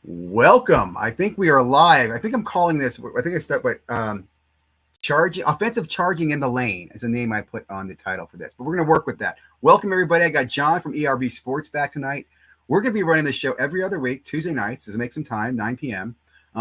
Welcome. I think we are live. I think I'm calling this. I think I start by charging, offensive charging in the lane is the name I put on the title for this. But we're going to work with that. Welcome everybody. I got John from ERB Sports back tonight. We're going to be running this show every other week, Tuesday nights. So make some time, 9 p.m.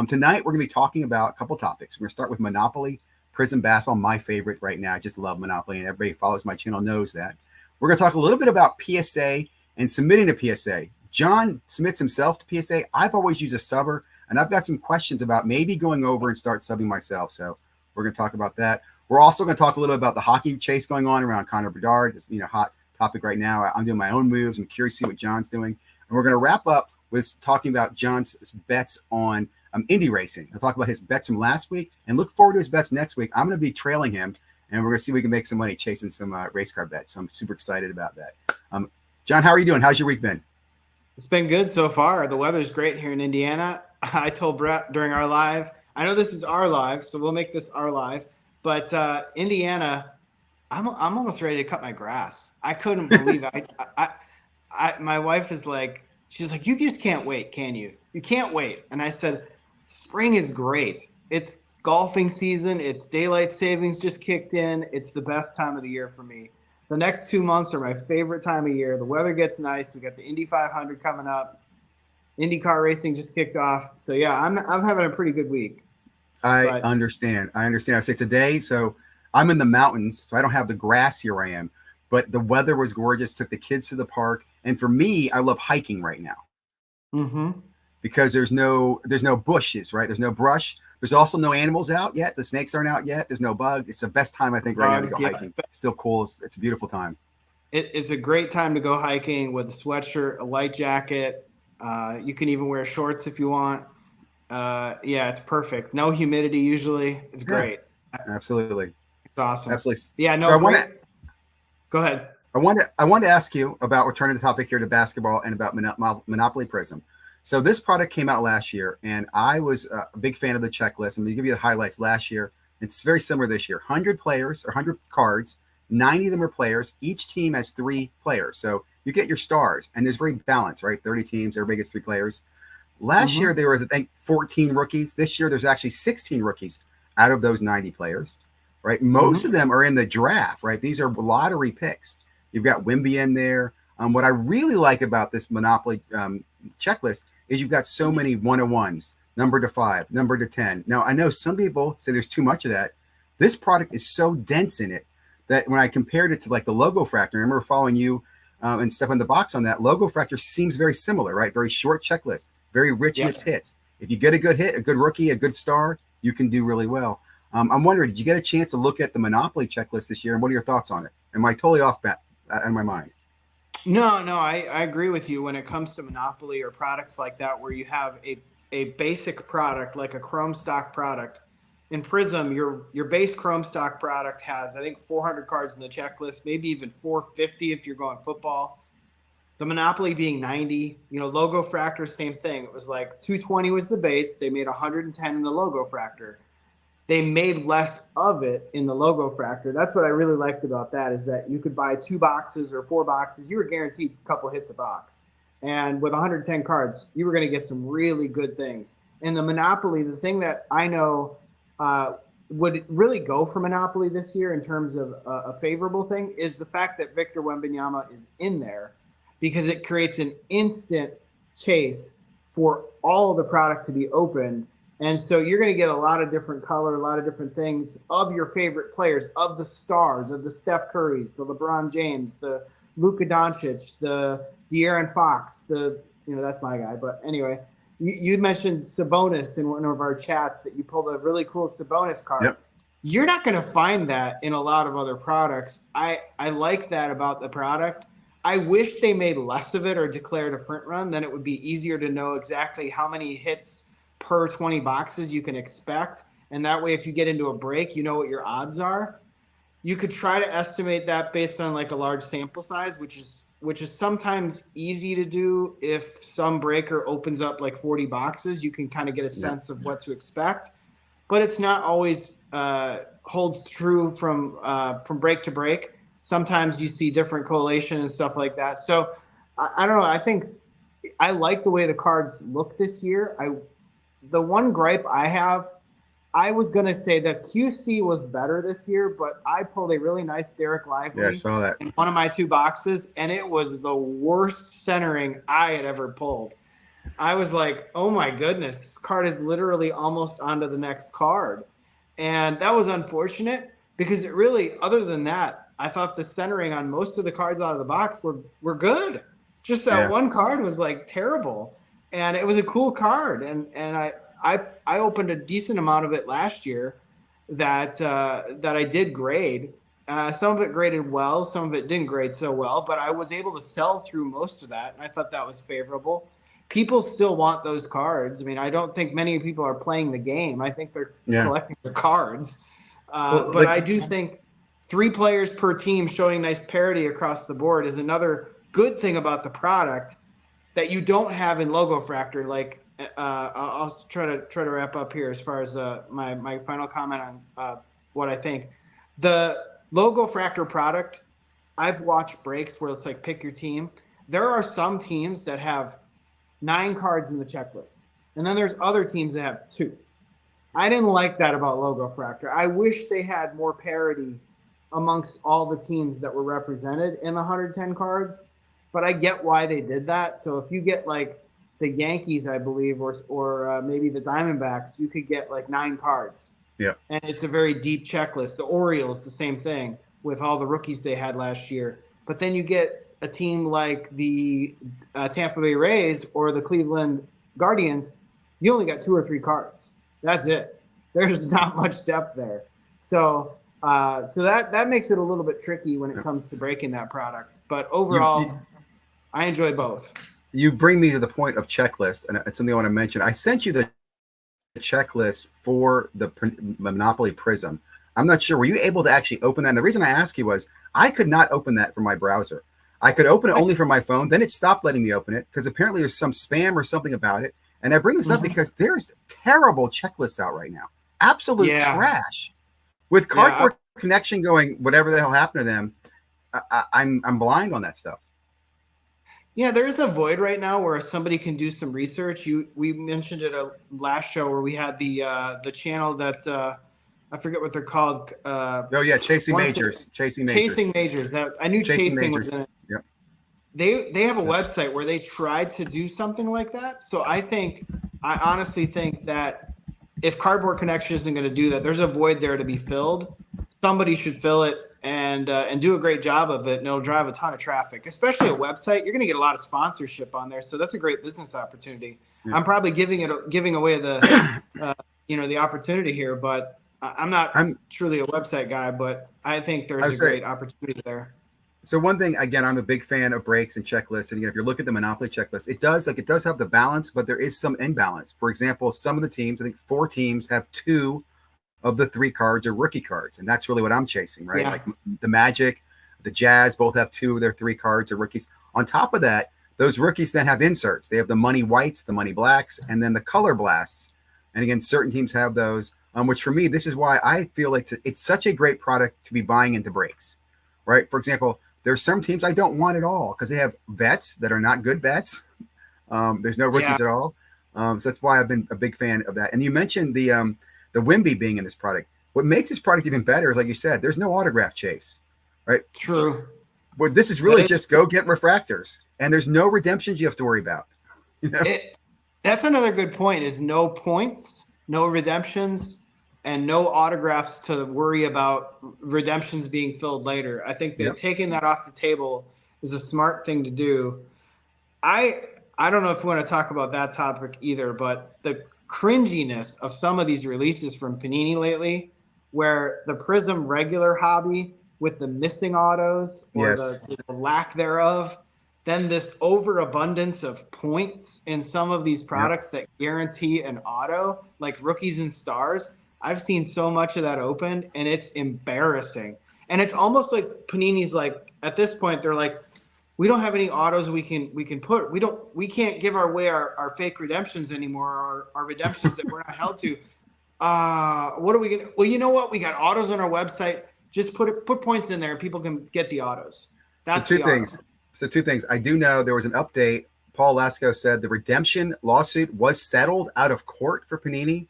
Tonight we're going to be talking about a couple topics. We're going to start with Monopoly, Prism Basketball, my favorite right now. I just love Monopoly, and everybody who follows my channel knows that. We're going to talk a little bit about PSA and submitting to PSA. John submits himself to PSA. I've always used a subber, and I've got some questions about maybe going over and start subbing myself. So we're going to talk about that. We're also going to talk a little bit about the hockey chase going on around Connor Bedard. It's hot topic right now. I'm doing my own moves. I'm curious to see what John's doing. And we're going to wrap up with talking about John's bets on Indy racing. I'll talk about his bets from last week and look forward to his bets next week. I'm going to be trailing him, and we're going to see if we can make some money chasing some race car bets. So I'm super excited about that. John, how are you doing? How's your week been? It's been good so far. The weather's great here in Indiana. I told Brett during our live, I know this is our live, so we'll make this our live, but Indiana, I'm almost ready to cut my grass. I couldn't believe it. My wife is like, she's like, you just can't wait, can you? You can't wait. And I said, spring is great. It's golfing season. It's daylight savings just kicked in. It's the best time of the year for me. The next 2 months are my favorite time of year. The weather gets nice. We got the Indy 500 coming up. IndyCar racing just kicked off. So yeah, I'm having a pretty good week. I understand. I say today, so I'm in the mountains, so I don't have the grass here I am, but the weather was gorgeous. Took the kids to the park. And for me, I love hiking right now. Mm-hmm. Because there's no bushes, right? There's no brush. There's also no animals out yet. The snakes aren't out yet. There's no bugs. It's the best time, I think, right now to go hiking. It's still cool. It's a beautiful time. It's a great time to go hiking with a sweatshirt, a light jacket. You can even wear shorts if you want. Yeah, it's perfect. No humidity usually. It's great. Absolutely. It's awesome. Absolutely. Yeah, no, so go ahead. I want to ask you about returning the topic here to basketball and about Monopoly Prism. So this product came out last year, and I was a big fan of the checklist. I'm going to give you the highlights last year. It's very similar this year. 100 players or 100 cards. 90 of them are players. Each team has 3 players. So you get your stars, and there's very balanced, right? 30 teams, everybody gets 3 players. Last year, there was, I think, 14 rookies. This year, there's actually 16 rookies out of those 90 players, right? Most of them are in the draft, right? These are lottery picks. You've got Wemby in there. What I really like about this Monopoly checklist is you've got so many 1-on-1s, number to 5, number to 10. Now, I know some people say there's too much of that. This product is so dense in it that when I compared it to like the Logo Fractor, I remember following you and Step on the Box on that. Logo Fractor seems very similar, right? Very short checklist, very rich in its hits. If you get a good hit, a good rookie, a good star, you can do really well. I'm wondering, did you get a chance to look at the Monopoly checklist this year, and what are your thoughts on it? Am I totally off in my mind? No, I agree with you when it comes to Monopoly or products like that where you have a basic product like a Chrome stock product. In Prism, your base Chrome stock product has, I think, 400 cards in the checklist, maybe even 450 if you're going football. The Monopoly being 90, Logo Fractor, same thing. It was like 220 was the base. They made 110 in the Logo Fractor. They made less of it in the Logo Fractor. That's what I really liked about that, is that you could buy 2 boxes or 4 boxes. You were guaranteed a couple hits a box. And with 110 cards, you were going to get some really good things. In the Monopoly, the thing that I know would really go for Monopoly this year in terms of a favorable thing is the fact that Victor Wembanyama is in there, because it creates an instant chase for all of the product to be opened. And so you're going to get a lot of different color, a lot of different things of your favorite players, of the stars, of the Steph Currys, the LeBron James, the Luka Doncic, the De'Aaron Fox, that's my guy. But anyway, you mentioned Sabonis in one of our chats that you pulled a really cool Sabonis card. Yep. You're not going to find that in a lot of other products. I like that about the product. I wish they made less of it or declared a print run. Then it would be easier to know exactly how many hits per 20 boxes you can expect. And that way, if you get into a break, you know what your odds are. You could try to estimate that based on like a large sample size, which is sometimes easy to do. If some breaker opens up like 40 boxes, you can kind of get a sense of what to expect, but it's not always holds true from break to break. Sometimes you see different correlation and stuff like that. So I don't know. I think I like the way the cards look this year. The one gripe I have, I was going to say that QC was better this year, but I pulled a really nice Derek Lively Yeah, I saw that. in one of my 2 boxes, and it was the worst centering I had ever pulled. I was like, oh my goodness, this card is literally almost onto the next card. And that was unfortunate because it really, other than that, I thought the centering on most of the cards out of the box were good. Just that one card was like terrible. And it was a cool card. And I opened a decent amount of it last year that I did grade. Some of it graded well, some of it didn't grade so well, but I was able to sell through most of that. And I thought that was favorable. People still want those cards. I mean, I don't think many people are playing the game. I think they're collecting the cards. But I do think 3 players per team showing nice parity across the board is another good thing about the product that you don't have in Logo Fractor. Like, I'll try to wrap up here as far as my final comment on what I think. The Logo Fractor product, I've watched breaks where it's like pick your team. There are some teams that have 9 cards in the checklist. And then there's other teams that have 2. I didn't like that about Logo Fractor. I wish they had more parity amongst all the teams that were represented in the 110 cards, but I get why they did that. So if you get like the Yankees, I believe, or maybe the Diamondbacks, you could get like 9 cards. Yeah. And it's a very deep checklist. The Orioles, the same thing with all the rookies they had last year. But then you get a team like the Tampa Bay Rays or the Cleveland Guardians, you only got 2 or 3 cards. That's it. There's not much depth there. So that makes it a little bit tricky when it comes to breaking that product. But overall, I enjoy both. You bring me to the point of checklist, and it's something I want to mention. I sent you the checklist for the Monopoly Prism. I'm not sure. Were you able to actually open that? And the reason I asked you was I could not open that from my browser. I could open it only from my phone. Then it stopped letting me open it because apparently there's some spam or something about it. And I bring this up because there's terrible checklists out right now. Absolute trash. With Cardboard Connection going, whatever the hell happened to them, I'm blind on that stuff. Yeah, there is a void right now where somebody can do some research. We mentioned it last show where we had the channel that I forget what they're called. Chasing Majors. Chasing Majors. I knew Chasing was in it. Yep. They have a website where they tried to do something like that. So I honestly think that if Cardboard Connection isn't going to do that, there's a void there to be filled. Somebody should fill it and do a great job of it, and it'll drive a ton of traffic. Especially a website, you're going to get a lot of sponsorship on there, so that's a great business opportunity. Yeah. I'm probably giving away the the opportunity here, but I'm truly a website guy, but I think there's a great opportunity there. So one thing, again, I'm a big fan of breaks and checklists. And again, if you look at the Monopoly checklist, it does have the balance, but there is some imbalance. For example, some of the teams, I think 4 teams, have 2 of the 3 cards are rookie cards. And that's really what I'm chasing, right? Yeah. Like the Magic, the Jazz both have 2 of their 3 cards are rookies. On top of that, those rookies then have inserts. They have the money whites, the money blacks, and then the color blasts. And again, certain teams have those, which for me, this is why I feel like it's such a great product to be buying into breaks, right? For example, there's some teams I don't want at all because they have vets that are not good vets. There's no rookies at all. So that's why I've been a big fan of that. And you mentioned the Wimby being in this product. What makes this product even better is, like you said, there's no autograph chase, right? True. But this is really just go get refractors, and there's no redemptions you have to worry about. You know? That's another good point, is no points, no redemptions, and no autographs to worry about redemptions being filled later. I think that taking that off the table is a smart thing to do. I don't know if we want to talk about that topic either, but the cringiness of some of these releases from Panini lately, where the Prism regular hobby with the missing autos or the lack thereof, then this overabundance of points in some of these products that guarantee an auto, like rookies and stars. I've seen so much of that opened, and it's embarrassing. And it's almost like Panini's like, at this point, they're like, we don't have any autos we can put. We can't give away our fake redemptions anymore, or our redemptions that we're not held to. What are we gonna? Well, you know what? We got autos on our website. Just put points in there, and people can get the autos. That's two things. I do know there was an update Paul Lasco said the redemption lawsuit was settled out of court for Panini.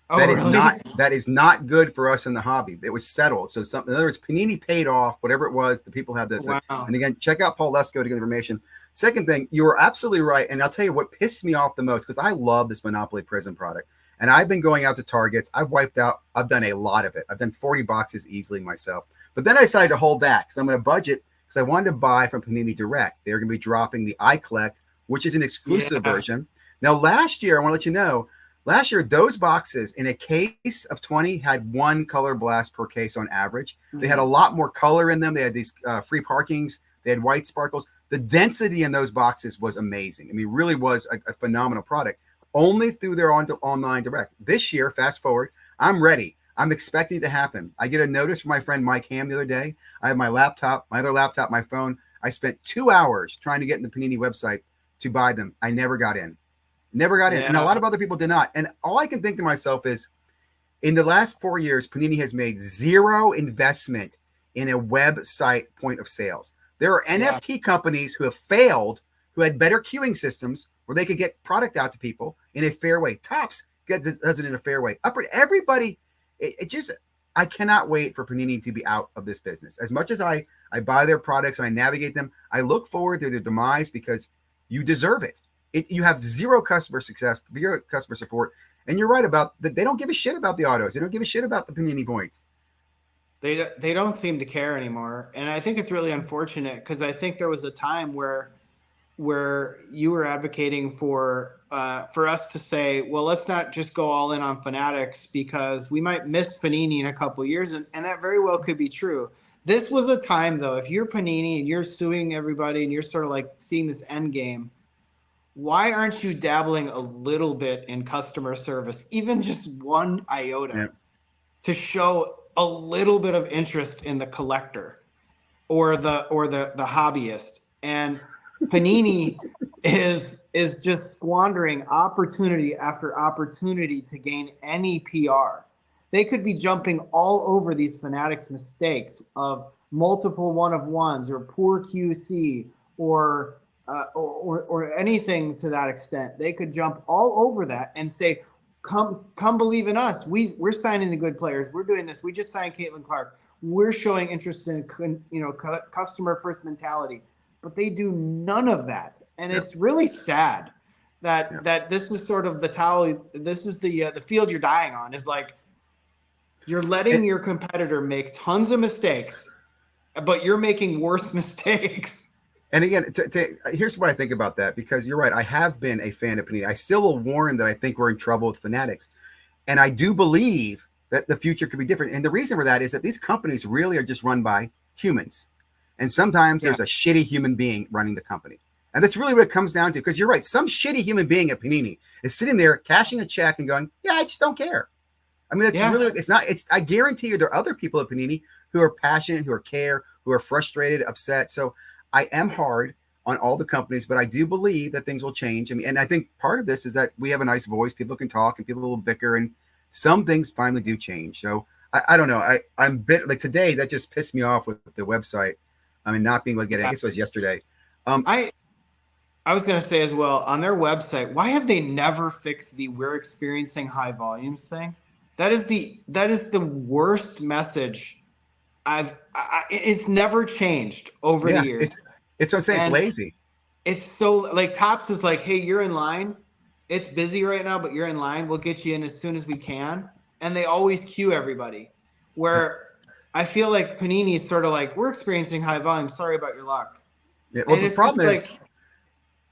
Oh, That really? is not good for us in the hobby. It was settled. So in other words, Panini paid off whatever it was. The people had Wow. and again, check out Paul Lesko to get information. Second thing, you were absolutely right. And I'll tell you what pissed me off the most, because I love this Monopoly Prism product. And I've been going out to Targets. I've done a lot of it. I've done 40 boxes easily myself. But then I decided to hold back. So I'm going to budget, because I wanted to buy from Panini Direct. They're going to be dropping the iCollect, which is an exclusive version. Now, last year, I want to let you know, last year, those boxes in a case of 20 had one color blast per case on average. They had a lot more color in them. They had these free parkings. They had white sparkles. The density in those boxes was amazing. I mean, really was a phenomenal product, only through their online direct. This year, fast forward, I'm ready. I'm expecting it to happen. I get a notice from my friend Mike Ham the other day. I have my laptop, my other laptop, my phone. I spent 2 hours trying to get in the Panini website to buy them. I never got in. Never got in. And a lot of other people did not. And all I can think to myself is, in the last 4 years, Panini has made zero investment in a website point of sales. There are NFT companies who have failed, who had better queuing systems where they could get product out to people in a fair way. Topps does it in a fair way. Everybody, I cannot wait for Panini to be out of this business. As much as I buy their products and I navigate them, I look forward to their demise, because you deserve it. You have zero customer success, zero customer support. And you're right about that. They don't give a shit about the autos. They don't give a shit about the Panini points. They don't seem to care anymore. And I think it's really unfortunate, because I think there was a time where you were advocating for us to say, well, let's not just go all in on Fanatics, because we might miss Panini in a couple of years. And that very well could be true. This was a time, though, if you're Panini and you're suing everybody and you're sort of like seeing this end game, why aren't you dabbling a little bit in customer service, even just one iota, to show a little bit of interest in the collector or the hobbyist? And Panini is just squandering opportunity after opportunity to gain any PR. They could be jumping all over these Fanatics mistakes of multiple one-of-ones or poor QC or anything to that extent. They could jump all over that and say, come believe in us. We're signing the good players. We're doing this. We just signed Caitlin Clark. We're showing interest in customer first mentality. But they do none of that. And it's really sad that this is sort of the towel. This is the field you're dying on, is like, you're letting your competitor make tons of mistakes, but you're making worse mistakes. And again, here's what I think about that, because you're right. I have been a fan of Panini. I still will warn that I think we're in trouble with Fanatics. And I do believe that the future could be different. And the reason for that is that these companies really are just run by humans. And sometimes there's a shitty human being running the company. And that's really what it comes down to, because you're right. Some shitty human being at Panini is sitting there cashing a check and going, yeah, I just don't care. I mean, I guarantee you there are other people at Panini who are passionate, who care, who are frustrated, upset. So I am hard on all the companies, but I do believe that things will change. I mean, and I think part of this is that we have a nice voice. People can talk and people will bicker, and some things finally do change. So I don't know. I'm bit like today, that just pissed me off with the website. I mean, not being able to get it. I guess it was yesterday. I was going to say as well, on their website, why have they never fixed the "we're experiencing high volumes" thing? That is the worst message it's never changed over the years. It's what I'm saying. It's lazy. It's so like Topps is like, hey, you're in line. It's busy right now, but you're in line. We'll get you in as soon as we can. And they always queue everybody. Where I feel like Panini is sort of like, we're experiencing high volume. Sorry about your luck. Yeah, well, the problem is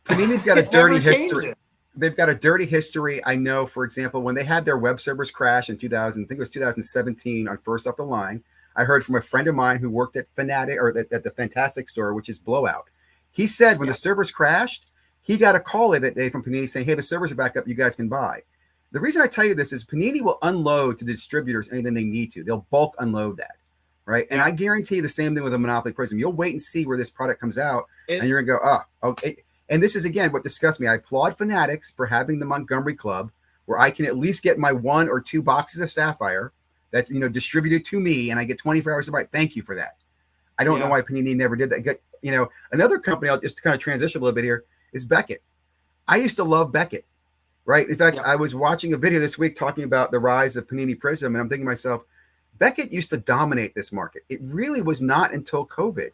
Panini's got a dirty history. They've got a dirty history. I know, for example, when they had their web servers crash in 2000, I think it was 2017 on First Off the Line, I heard from a friend of mine who worked at Fanatic or at the Fantastic store, which is Blowout. He said when the servers crashed, he got a call that day from Panini saying, hey, the servers are back up. You guys can buy. The reason I tell you this is Panini will unload to the distributors anything they need to. They'll bulk unload that, right? And I guarantee the same thing with a Monopoly Prism. You'll wait and see where this product comes out, and you're going to go, oh, okay. And this is, again, what disgusts me. I applaud Fanatics for having the Montgomery Club, where I can at least get my 1 or 2 boxes of Sapphire that's distributed to me, and I get 24 hours to buy it. Thank you for that. I don't know why Panini never did that. Another company, I'll just kind of transition a little bit here, is Beckett. I used to love Beckett, right? In fact, Yeah. I was watching a video this week talking about the rise of Panini Prism, and I'm thinking to myself, Beckett used to dominate this market. It really was not until COVID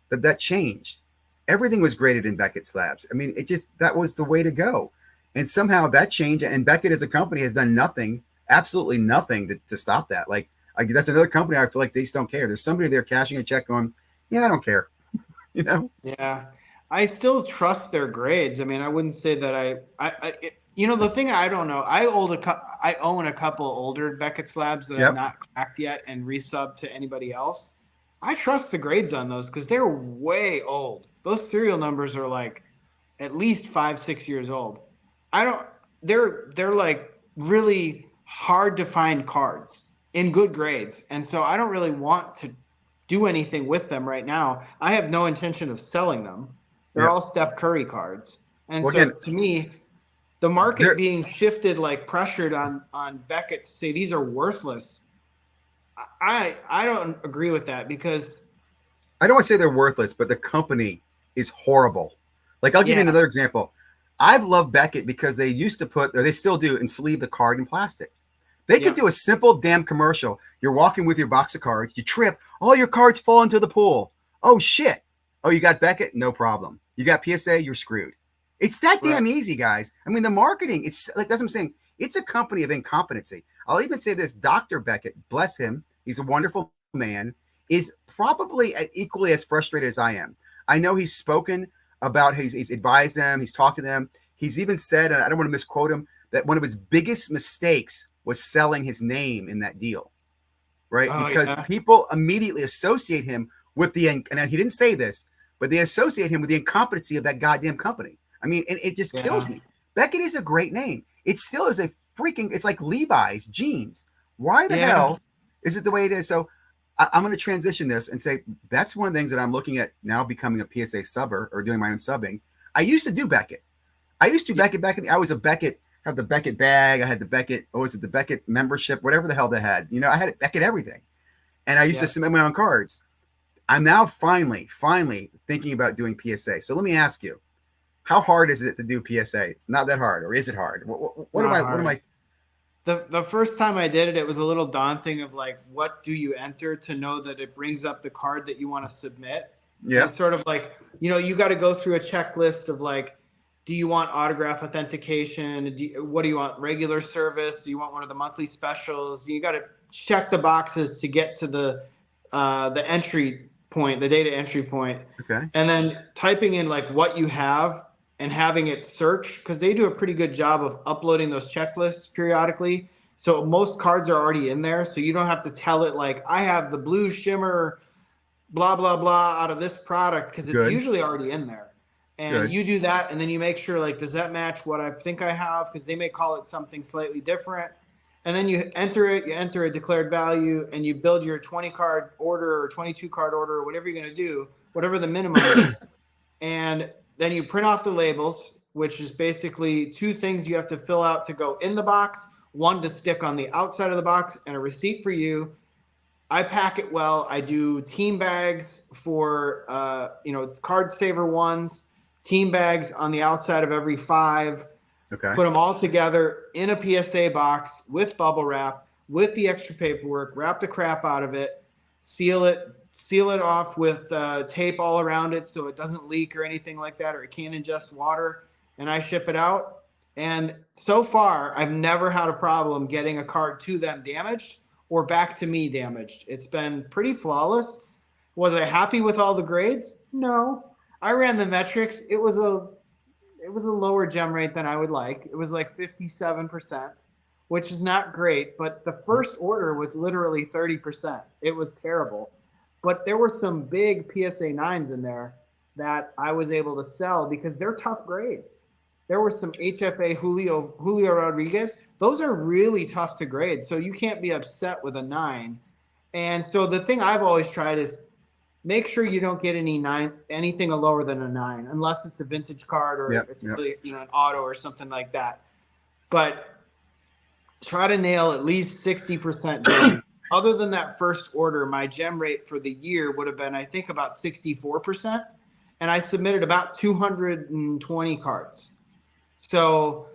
that changed. Everything was graded in Beckett slabs. I mean, that was the way to go. And somehow that changed. And Beckett as a company has done nothing, absolutely nothing to stop that. Like, that's another company I feel like they just don't care. There's somebody there cashing a check going, yeah, I don't care. You know? Yeah. I still trust their grades. I mean, I wouldn't say that the thing I don't know, I own a couple older Beckett slabs that I've Yep. not cracked yet and resubbed to anybody else. I trust the grades on those because they're way old. Those serial numbers are like at least 5-6 years old. I don't. They're like really hard to find cards in good grades, and so I don't really want to do anything with them right now. I have no intention of selling them. They're Yep. all Steph Curry cards, and Well, so again, to me, the market being shifted, like pressured on Beckett to say these are worthless. I don't agree with that because I don't want to say they're worthless, but the company is horrible. Like, I'll give you another example. I've loved Beckett because they used to put, or they still do, and sleeve the card in plastic. They could do a simple damn commercial. You're walking with your box of cards, you trip, all your cards fall into the pool. Oh, shit. Oh, you got Beckett? No problem. You got PSA? You're screwed. It's that damn easy, guys. I mean, the marketing, it's like, that's what I'm saying. It's a company of incompetency. I'll even say this, Dr. Beckett, bless him, he's a wonderful man, is probably equally as frustrated as I am. I know he's spoken about, he's advised them, he's talked to them. He's even said, and I don't want to misquote him, that one of his biggest mistakes was selling his name in that deal, right? Because people immediately associate him with and he didn't say this, but they associate him with the incompetency of that goddamn company. I mean, and it just kills me. Beckett is a great name. It still is a freaking, it's like Levi's jeans. Why the hell is it the way it is? So I'm going to transition this and say that's one of the things that I'm looking at now, becoming a PSA subber or doing my own subbing. I used to do Beckett. I used to do Beckett back in I was a Beckett, had the Beckett bag. I had the Beckett, the Beckett membership, whatever the hell they had. You know, I had Beckett everything. And I used to submit my own cards. I'm now finally thinking about doing PSA. So let me ask you, how hard is it to do PSA? It's not that hard, or is it hard? What am I? The first time I did it, it was a little daunting of like, what do you enter to know that it brings up the card that you want to submit? Yeah. It's sort of like, you got to go through a checklist of like, do you want autograph authentication? What do you want? Regular service? Do you want one of the monthly specials? You got to check the boxes to get to the entry point, the data entry point. Okay. And then typing in like what you have and having it search, because they do a pretty good job of uploading those checklists periodically. So most cards are already in there. So you don't have to tell it like, I have the blue shimmer, blah, blah, blah out of this product, because it's usually already in there. And you do that, and then you make sure, like, does that match what I think I have? Because they may call it something slightly different. And then you enter a declared value, and you build your 20-card order or 22-card order or whatever you're going to do, whatever the minimum is. And then you print off the labels, which is basically two things you have to fill out to go in the box, one to stick on the outside of the box, and a receipt for you. I pack it well. I do team bags for, card saver ones. Team bags on the outside of every 5. Okay. Put them all together in a PSA box with bubble wrap, with the extra paperwork, wrap the crap out of it, seal it off with tape all around it so it doesn't leak or anything like that, or it can't ingest water, and I ship it out. And so far, I've never had a problem getting a card to them damaged or back to me damaged. It's been pretty flawless. Was I happy with all the grades? No. I ran the metrics. It was a lower gem rate than I would like. It was like 57%, which is not great. But the first order was literally 30%. It was terrible. But there were some big PSA 9s in there that I was able to sell because they're tough grades. There were some HFA Julio Rodriguez. Those are really tough to grade. So you can't be upset with a 9. And so the thing I've always tried is make sure you don't get anything lower than a 9, unless it's a vintage card or it's really, an auto or something like that. But try to nail at least 60% gem. Other than that first order, my gem rate for the year would have been, I think, about 64%. And I submitted about 220 cards. So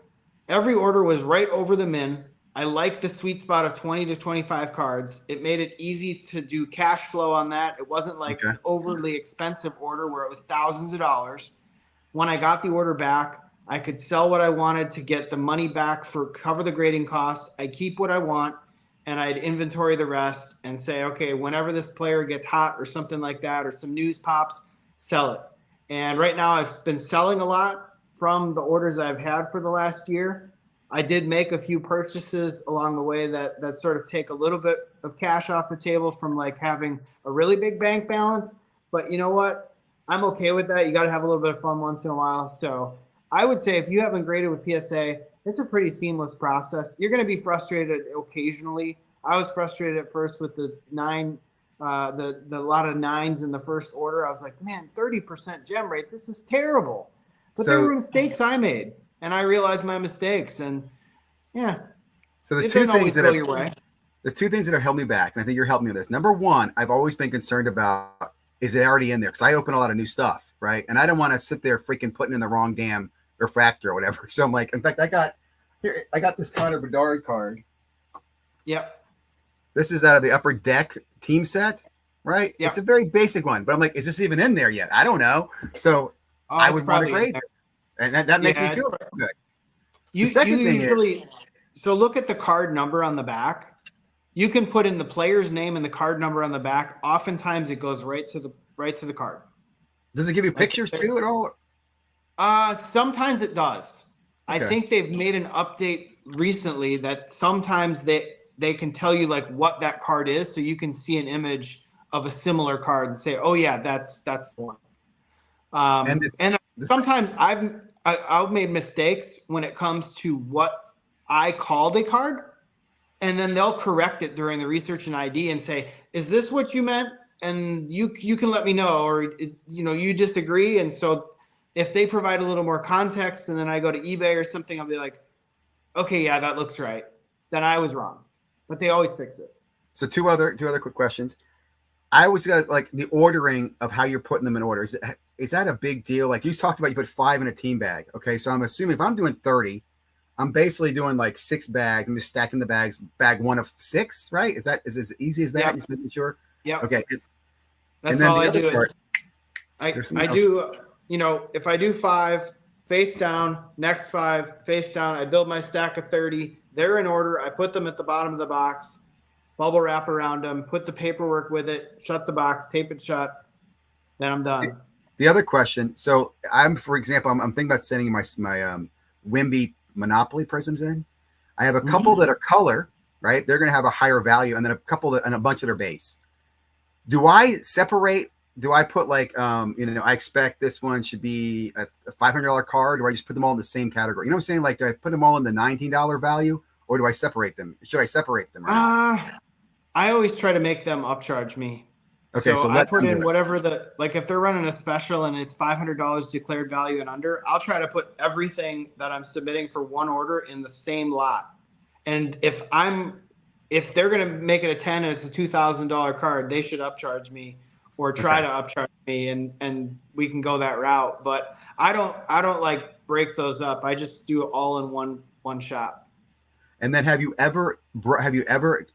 every order was right over the min. I like the sweet spot of 20 to 25 cards. It made it easy to do cash flow on that. It wasn't like Okay. an overly expensive order where it was thousands of dollars. When I got the order back, I could sell what I wanted to get the money back for cover the grading costs. I keep what I want and I'd inventory the rest and say, okay, whenever this player gets hot or something like that, or some news pops, sell it. And right now I've been selling a lot from the orders I've had for the last year. I did make a few purchases along the way that sort of take a little bit of cash off the table from like having a really big bank balance. But you know what? I'm okay with that. You got to have a little bit of fun once in a while. So I would say if you haven't graded with PSA, it's a pretty seamless process. You're going to be frustrated occasionally. I was frustrated at first with the lot of nines in the first order. I was like, man, 30% gem rate. This is terrible. But there were mistakes I made, and I realized my mistakes. And yeah, so it doesn't always go your way. The two things that have held me back, and I think you're helping me with this. Number one, I've always been concerned about, is it already in there? Because I open a lot of new stuff, right? And I don't want to sit there freaking putting in the wrong damn refractor or whatever. So I'm like, in fact, I got this Connor Bedard card. Yep. This is out of the Upper Deck team set, right? Yep. It's a very basic one, but I'm like, is this even in there yet? I don't know. So I would want to grade this. And that makes me feel good. The second thing is, so look at the card number on the back. You can put in the player's name and the card number on the back. Oftentimes it goes right to the card. Does it give you pictures too at all? Sometimes it does. Okay. I think they've made an update recently that sometimes they can tell you like what that card is, so you can see an image of a similar card and say, oh yeah, that's the one. Sometimes I've made mistakes when it comes to what I called a card, and then they'll correct it during the research and ID and say, is this what you meant? And you can let me know, or you disagree. And so if they provide a little more context and then I go to eBay or something, I'll be like, okay, yeah, that looks right. Then I was wrong. But they always fix it. So two other quick questions. I was like the ordering of how you're putting them in order. Is that a big deal? Like you talked about, you put 5 in a team bag. Okay, so I'm assuming if I'm doing 30, I'm basically doing like 6 bags. I'm just stacking the bags, bag 1 of 6, right? Is as easy as that? Yep. Just making sure. Yeah. Okay. That's all I do. I do. If I do 5 face down, next 5 face down, I build my stack of 30. They're in order. I put them at the bottom of the box, bubble wrap around them, put the paperwork with it, shut the box, tape it shut. Then I'm done. The other question. So for example, I'm thinking about sending my Wimby Monopoly prisms in. I have a couple that are color, right? They're going to have a higher value, and then a couple and a bunch that are base. Do I separate? Do I put like, I expect this one should be a $500 card, or I just put them all in the same category? You know what I'm saying? Like, do I put them all in the $19 value, or do I separate them? Should I separate them? I always try to make them upcharge me. Okay, so I put in whatever if they're running a special and it's $500 declared value and under, I'll try to put everything that I'm submitting for one order in the same lot. And if they're going to make it a 10 and it's a $2,000 card, they should upcharge me or try to upcharge me, and we can go that route. But I don't like break those up. I just do it all in one shot. And then have you ever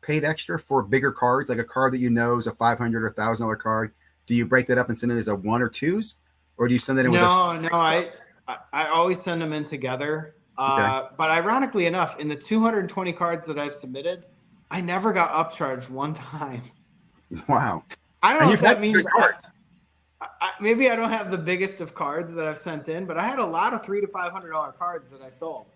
paid extra for bigger cards, like a card that is a $500 or $1,000 card? Do you break that up and send it as a 1 or 2s, or do you send it in with I always send them in together. But ironically enough, in the 220 cards that I've submitted, I never got upcharged one time. Wow. I don't know if that means cards. Maybe I don't have the biggest of cards that I've sent in, but I had a lot of $300 to $500 cards that I sold.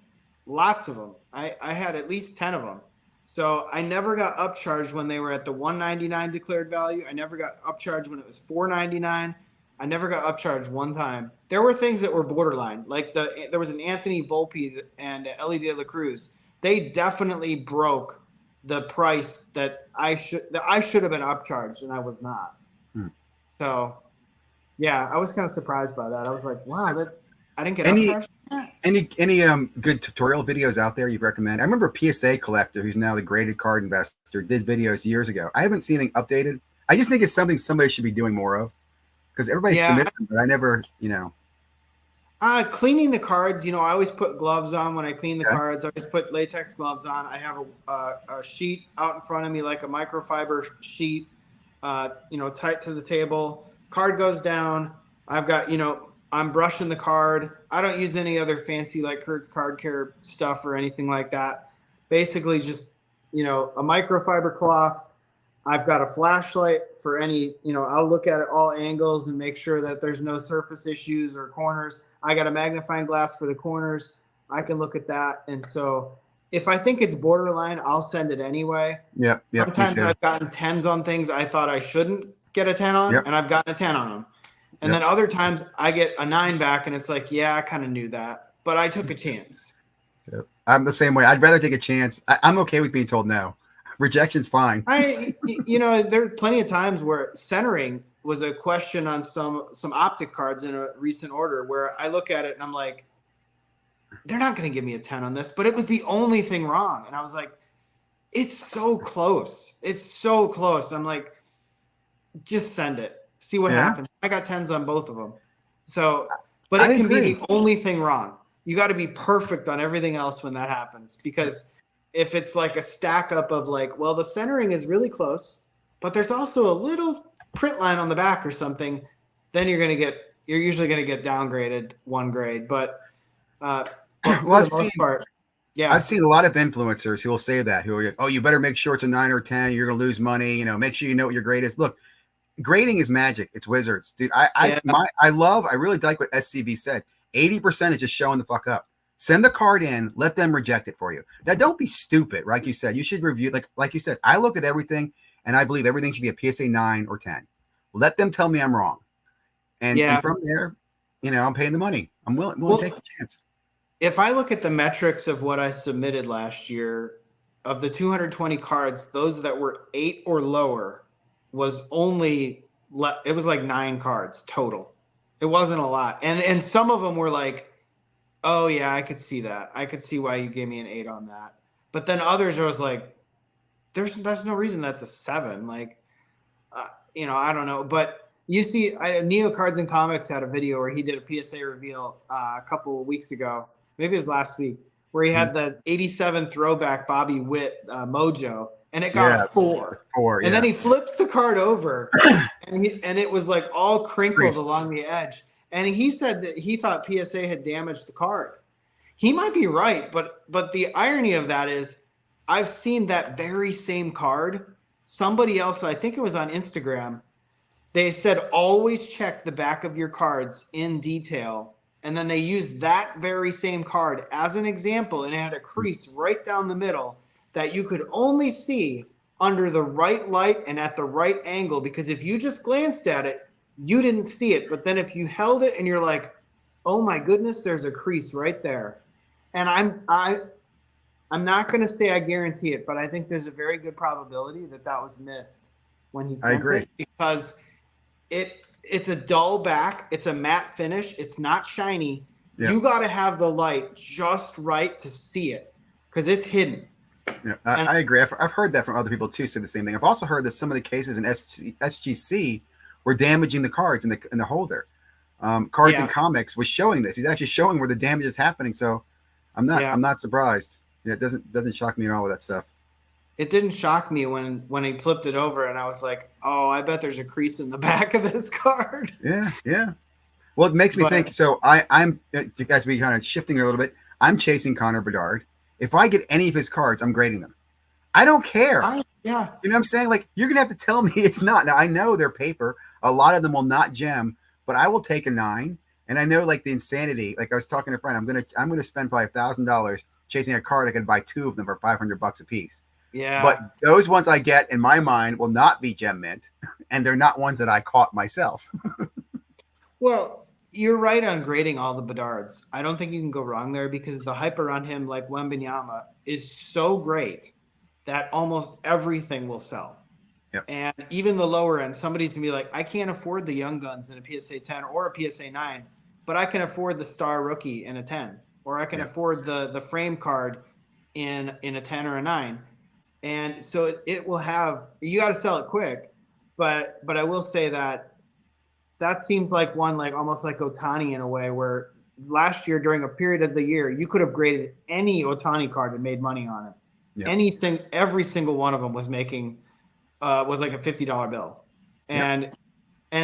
Lots of them. I had at least 10 of them. So I never got upcharged when they were at the $199 declared value. I never got upcharged when it was $499. I never got upcharged one time. There were things that were borderline, like there was an Anthony Volpe and Ellie De La Cruz. They definitely broke the price that I should have been upcharged, and I was not. So, yeah, I was kind of surprised by that. I was like, wow, I didn't get upcharged. Any good tutorial videos out there you'd recommend? I remember PSA Collector, who's now the graded card investor, did videos years ago. I haven't seen anything updated. I just think it's something somebody should be doing more of, because everybody submits them, but I never, Cleaning the cards, I always put gloves on when I clean the Okay. cards. I always put latex gloves on. I have a sheet out in front of me, like a microfiber sheet, tight to the table. Card goes down. I've got, I'm brushing the card. I don't use any other fancy like Kurt's Card Care stuff or anything like that. Basically just, a microfiber cloth. I've got a flashlight for any, I'll look at it all angles and make sure that there's no surface issues or corners. I got a magnifying glass for the corners. I can look at that. And so if I think it's borderline, I'll send it anyway. Yeah. Sometimes I've gotten 10s on things I thought I shouldn't get a 10 on, and I've gotten a 10 on them. And then other times I get a 9 back and it's like, yeah, I kind of knew that, but I took a chance. Yep. I'm the same way. I'd rather take a chance. I'm okay with being told no. Rejection's fine. There are plenty of times where centering was a question on some optic cards in a recent order where I look at it and I'm like, they're not going to give me a 10 on this, but it was the only thing wrong. And I was like, it's so close. It's so close. I'm like, just send it. See what happens. I got 10s on both of them. So, but it can be the only thing wrong. You got to be perfect on everything else when that happens, because if it's like a stack up of like, well, the centering is really close, but there's also a little print line on the back or something, then you're usually going to get downgraded 1 grade. But for the most part, yeah. I've seen a lot of influencers who will say that, who are like, oh, you better make sure it's a 9 or 10. You're going to lose money. Make sure you know what your grade is. Look, grading is magic. It's wizards, dude. I really like what SCV said. 80% is just showing the fuck up. Send the card in, let them reject it for you. Now, don't be stupid. Like you said, you should review, like you said, I look at everything and I believe everything should be a PSA 9 or 10. Let them tell me I'm wrong. And from there, I'm paying the money. I'm willing to take the chance. If I look at the metrics of what I submitted last year, of the 220 cards, those that were 8 or lower was only, it was like 9 cards total. It wasn't a lot. And some of them were like, oh yeah, I could see that. I could see why you gave me an 8 on that. But then others, I was like, there's no reason that's a 7. Like, I don't know. But you see, Neo Cards and Comics had a video where he did a PSA reveal a couple of weeks ago. Maybe it was last week, where he had the 87 throwback Bobby Witt Mojo, and it got a 4. And then he flips the card over, and it was like all crinkled along the edge. And he said that he thought PSA had damaged the card. He might be right, but the irony of that is I've seen that very same card. Somebody else, I think it was on Instagram, they said always check the back of your cards in detail. And then they used that very same card as an example, and it had a crease right down the middle that you could only see under the right light and at the right angle, because if you just glanced at it, you didn't see it. But then if you held it and you're like, oh my goodness, there's a crease right there. And I'm not going to say I guarantee it, but I think there's a very good probability that was missed when he sent it, because it's a dull back. It's a matte finish. It's not shiny. Yeah. You got to have the light just right to see it, because it's hidden. Yeah, I agree. I've heard that from other people too. Say the same thing. I've also heard that some of the cases in SGC were damaging the cards in the holder. Cards and Comics was showing this. He's actually showing where the damage is happening. So I'm not surprised. It doesn't shock me at all with that stuff. It didn't shock me when he flipped it over, and I was like, oh, I bet there's a crease in the back of this card. Yeah. Well, it makes me think. So I'm you guys be kind of shifting a little bit. I'm chasing Connor Bedard. If I get any of his cards, I'm grading them. I don't care. You know what I'm saying? Like, you're gonna have to tell me it's not. Now I know they're paper. A lot of them will not gem, but I will take a 9. And I know, like, the insanity. Like, I was talking to a friend. I'm gonna spend probably $1,000 chasing a card. I could buy 2 of them for $500 a piece. Yeah. But those ones I get in my mind will not be gem mint, and they're not ones that I caught myself. Well, you're right on grading all the Bedards. I don't think you can go wrong there, because the hype around him, like Wembanyama, is so great that almost everything will sell. Yep. And even the lower end, somebody's going to be like, I can't afford the Young Guns in a PSA 10 or a PSA 9, but I can afford the Star Rookie in a 10, or I can afford the frame card in a 10 or a 9. And so it will have, you got to sell it quick, but I will say that seems like one, like almost like Otani in a way, where last year during a period of the year, you could have graded any Otani card and made money on it. Yep. Every single one of them was making was like a $50 bill, and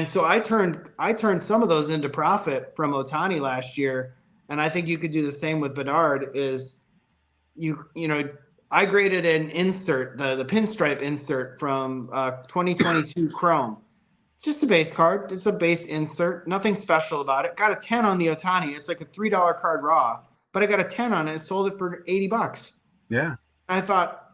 so I turned some of those into profit from Otani last year, and I think you could do the same with Bedard. Is you know I graded an insert, the pinstripe insert from 2022 Chrome. It's just a base card. It's a base insert. Nothing special about it. Got a 10 on the Otani. It's like a $3 card raw, but I got a 10 on it. Sold it for $80. Yeah. I thought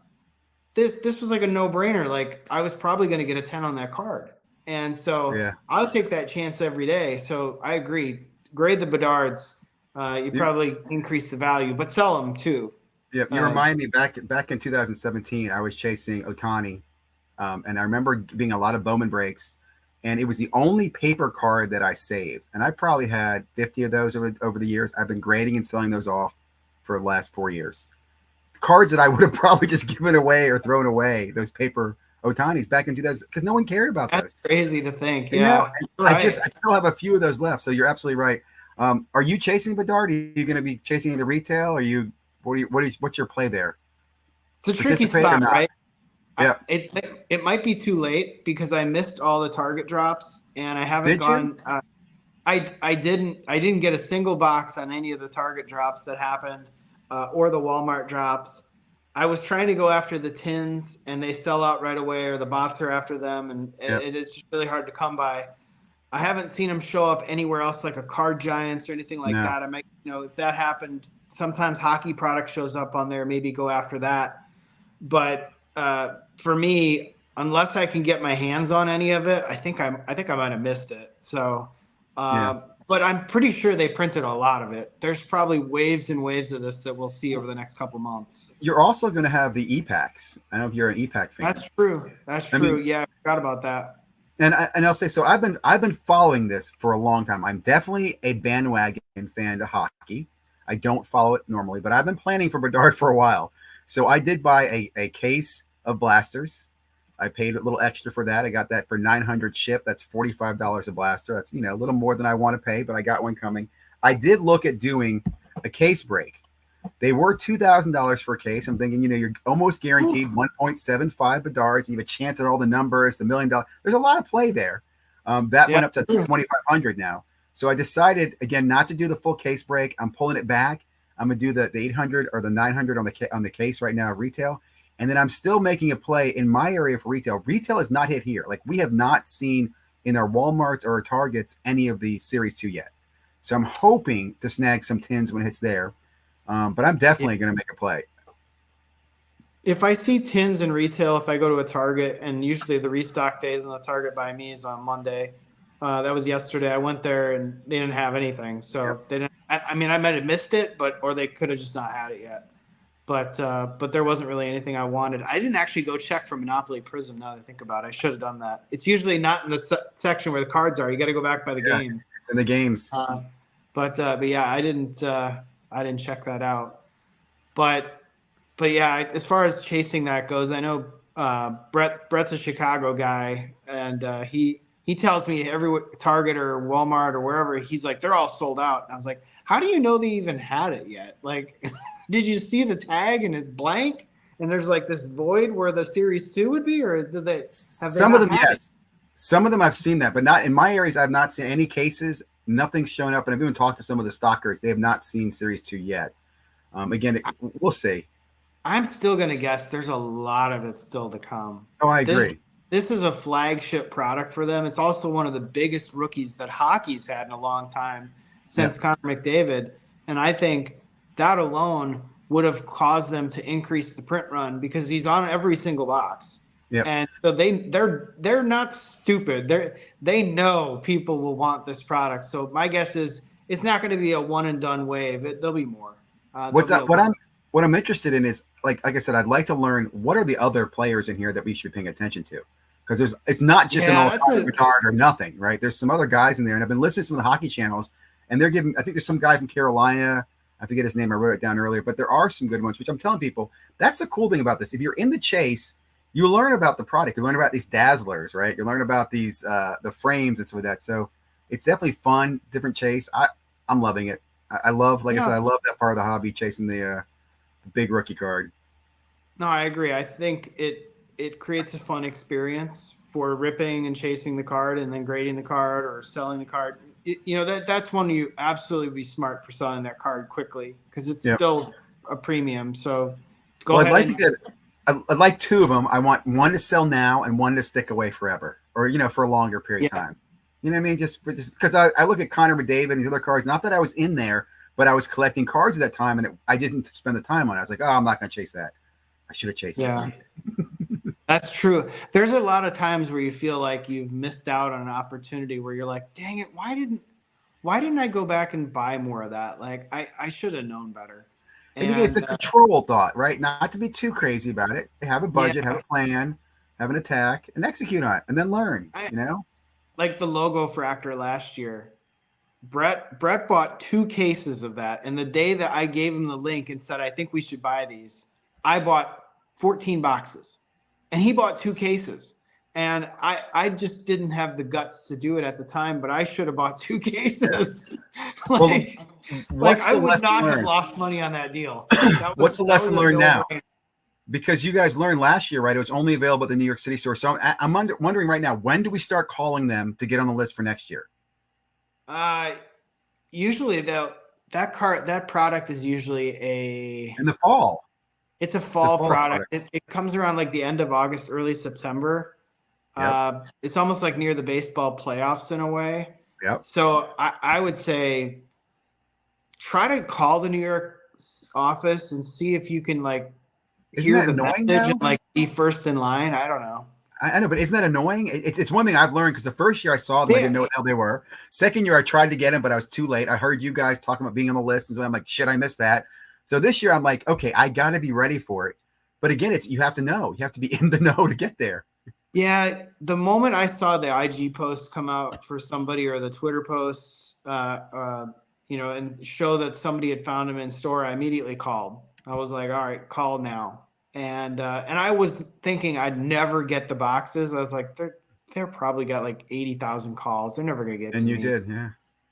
this was like a no-brainer. Like I was probably going to get a 10 on that card. And so I'll take that chance every day. So I agree. Grade the Bedards. You probably increase the value, but sell them too. Yeah, you remind me back in 2017, I was chasing Otani, and I remember being a lot of Bowman breaks, and it was the only paper card that I saved. And I probably had 50 of those over the years. I've been grading and selling those off for the last 4 years. Cards that I would have probably just given away or thrown away, those paper Otanis back in 2000, because no one cared about those. That's crazy to think. You know, I still have a few of those left. So you're absolutely right. Are you chasing Bedard? Are you going to be chasing the retail? Or what's your play there? It's a tricky spot, right? Yeah. It might be too late because I missed all the Target drops and I haven't gone. I didn't get a single box on any of the Target drops that happened, or the Walmart drops. I was trying to go after the tins and they sell out right away, or the bots are after them, and it is just really hard to come by. I haven't seen them show up anywhere else, like a Card Giants or anything like that. I might, if that happened, sometimes hockey product shows up on there, maybe go after that. But for me, unless I can get my hands on any of it, I think I might have missed it. So, but I'm pretty sure they printed a lot of it. There's probably waves and waves of this that we'll see over the next couple months. You're also going to have the E-Packs. I don't know if you're an E-Pack fan. That's true. That's true. Yeah, I forgot about that. And I'll say, so I've been following this for a long time. I'm definitely a bandwagon fan to hockey. I don't follow it normally, but I've been planning for Bedard for a while. So I did buy a case of blasters. I paid a little extra for that. I got that for $900 ship. That's $45 a blaster. That's, a little more than I want to pay, but I got one coming. I did look at doing a case break. They were $2,000 for a case. I'm thinking, you're almost guaranteed 1.75 Bedards. You have a chance at all the numbers, the $1 million. There's a lot of play there. That went up to $2,500 now. So I decided, again, not to do the full case break. I'm pulling it back. I'm going to do the 800 or the 900 on the case right now, retail. And then I'm still making a play in my area for retail. Retail is not hit here. Like, we have not seen in our Walmarts or our Targets any of the Series 2 yet. So I'm hoping to snag some tins when it hits there. But I'm definitely going to make a play. If I see tins in retail, if I go to a Target, and usually the restock days on the Target by me is on Monday. That was yesterday. I went there and they didn't have anything. So they didn't. I mean, I might have missed it, or they could have just not had it yet. But there wasn't really anything I wanted. I didn't actually go check for Monopoly Prism. Now that I think about it, I should have done that. It's usually not in the section where the cards are. You got to go back by the games. It's in the games. But yeah, I didn't check that out. But yeah, as far as chasing that goes, I know Brett's a Chicago guy, and he tells me every Target or Walmart or wherever, he's like, they're all sold out. And I was like, how do you know they even had it yet? Like, did you see the tag and it's blank? And there's like this void where the Series 2 would be, or did they have some of them? Yes, some of them I've seen that, but not in my areas. I've not seen any cases. Nothing's shown up, and I've even talked to some of the stockers. They have not seen Series 2 yet. Again, we'll see. I'm still going to guess there's a lot of it still to come. Oh, I agree. This is a flagship product for them. It's also one of the biggest rookies that hockey's had in a long time since Connor McDavid. And I think that alone would have caused them to increase the print run because he's on every single box. Yep. And so they're not stupid. They know people will want this product. So my guess is it's not going to be a one and done wave. There'll be more. What I'm interested in is, like I said, I'd like to learn what are the other players in here that we should be paying attention to, because it's not just an all Bedard or nothing, right? There's some other guys in there, and I've been listening to some of the hockey channels, and they're giving. I think there's some guy from Carolina. I forget his name. I wrote it down earlier, but there are some good ones. Which I'm telling people, that's the cool thing about this. If you're in the chase, you learn about the product. You learn about these dazzlers, right? You learn about these the frames and stuff like that. So it's definitely fun, different chase. I'm loving it. I love, like I said, I love that part of the hobby, chasing the big rookie card. No, I agree. I think it creates a fun experience for ripping and chasing the card and then grading the card or selling the card. That's one you absolutely be smart for selling that card quickly because it's still a premium. So go ahead. I'd like two of them. I want one to sell now and one to stick away forever, or for a longer period of time. You know what I mean? Just because I look at Connor McDavid and these other cards. Not that I was in there, but I was collecting cards at that time, and I didn't spend the time on it. I was like, oh, I'm not going to chase that. I should have chased it. That's true. There's a lot of times where you feel like you've missed out on an opportunity where you're like, dang it, why didn't I go back and buy more of that? Like I should have known better. And again, it's a control thought, right? Not to be too crazy about it. Have a budget, have a plan, have an attack, and execute on it, and then learn. Like the logo fractor last year. Brett bought 2 cases of that, and the day that I gave him the link and said, I think we should buy these, I bought 14 boxes, and he bought 2 cases. And I just didn't have the guts to do it at the time, but I should have bought 2 cases. I would not have lost money on that deal. What's the lesson learned now? Because you guys learned last year, right? It was only available at the New York City store. So I'm wondering right now, when do we start calling them to get on the list for next year? Usually that product is usually in the fall. It's a fall product. It comes around like the end of August, early September. Yep. It's almost like near the baseball playoffs in a way. Yep. So I would say try to call the New York office and see if you can hear the message and be first in line. I don't know. I know, but isn't that annoying? It's one thing I've learned because the first year I saw them, I didn't know what the hell they were. Second year I tried to get them, but I was too late. I heard you guys talking about being on the list, and so I'm like, shit, I missed that. So this year I'm like, okay, I got to be ready for it. But again, you have to know. You have to be in the know to get there. Yeah, the moment I saw the IG posts come out for somebody or the Twitter posts, and show that somebody had found them in store, I immediately called. I was like, all right, call now. And I was thinking I'd never get the boxes. I was like, they're probably got 80,000 calls. They're never gonna get to me. And you did, yeah.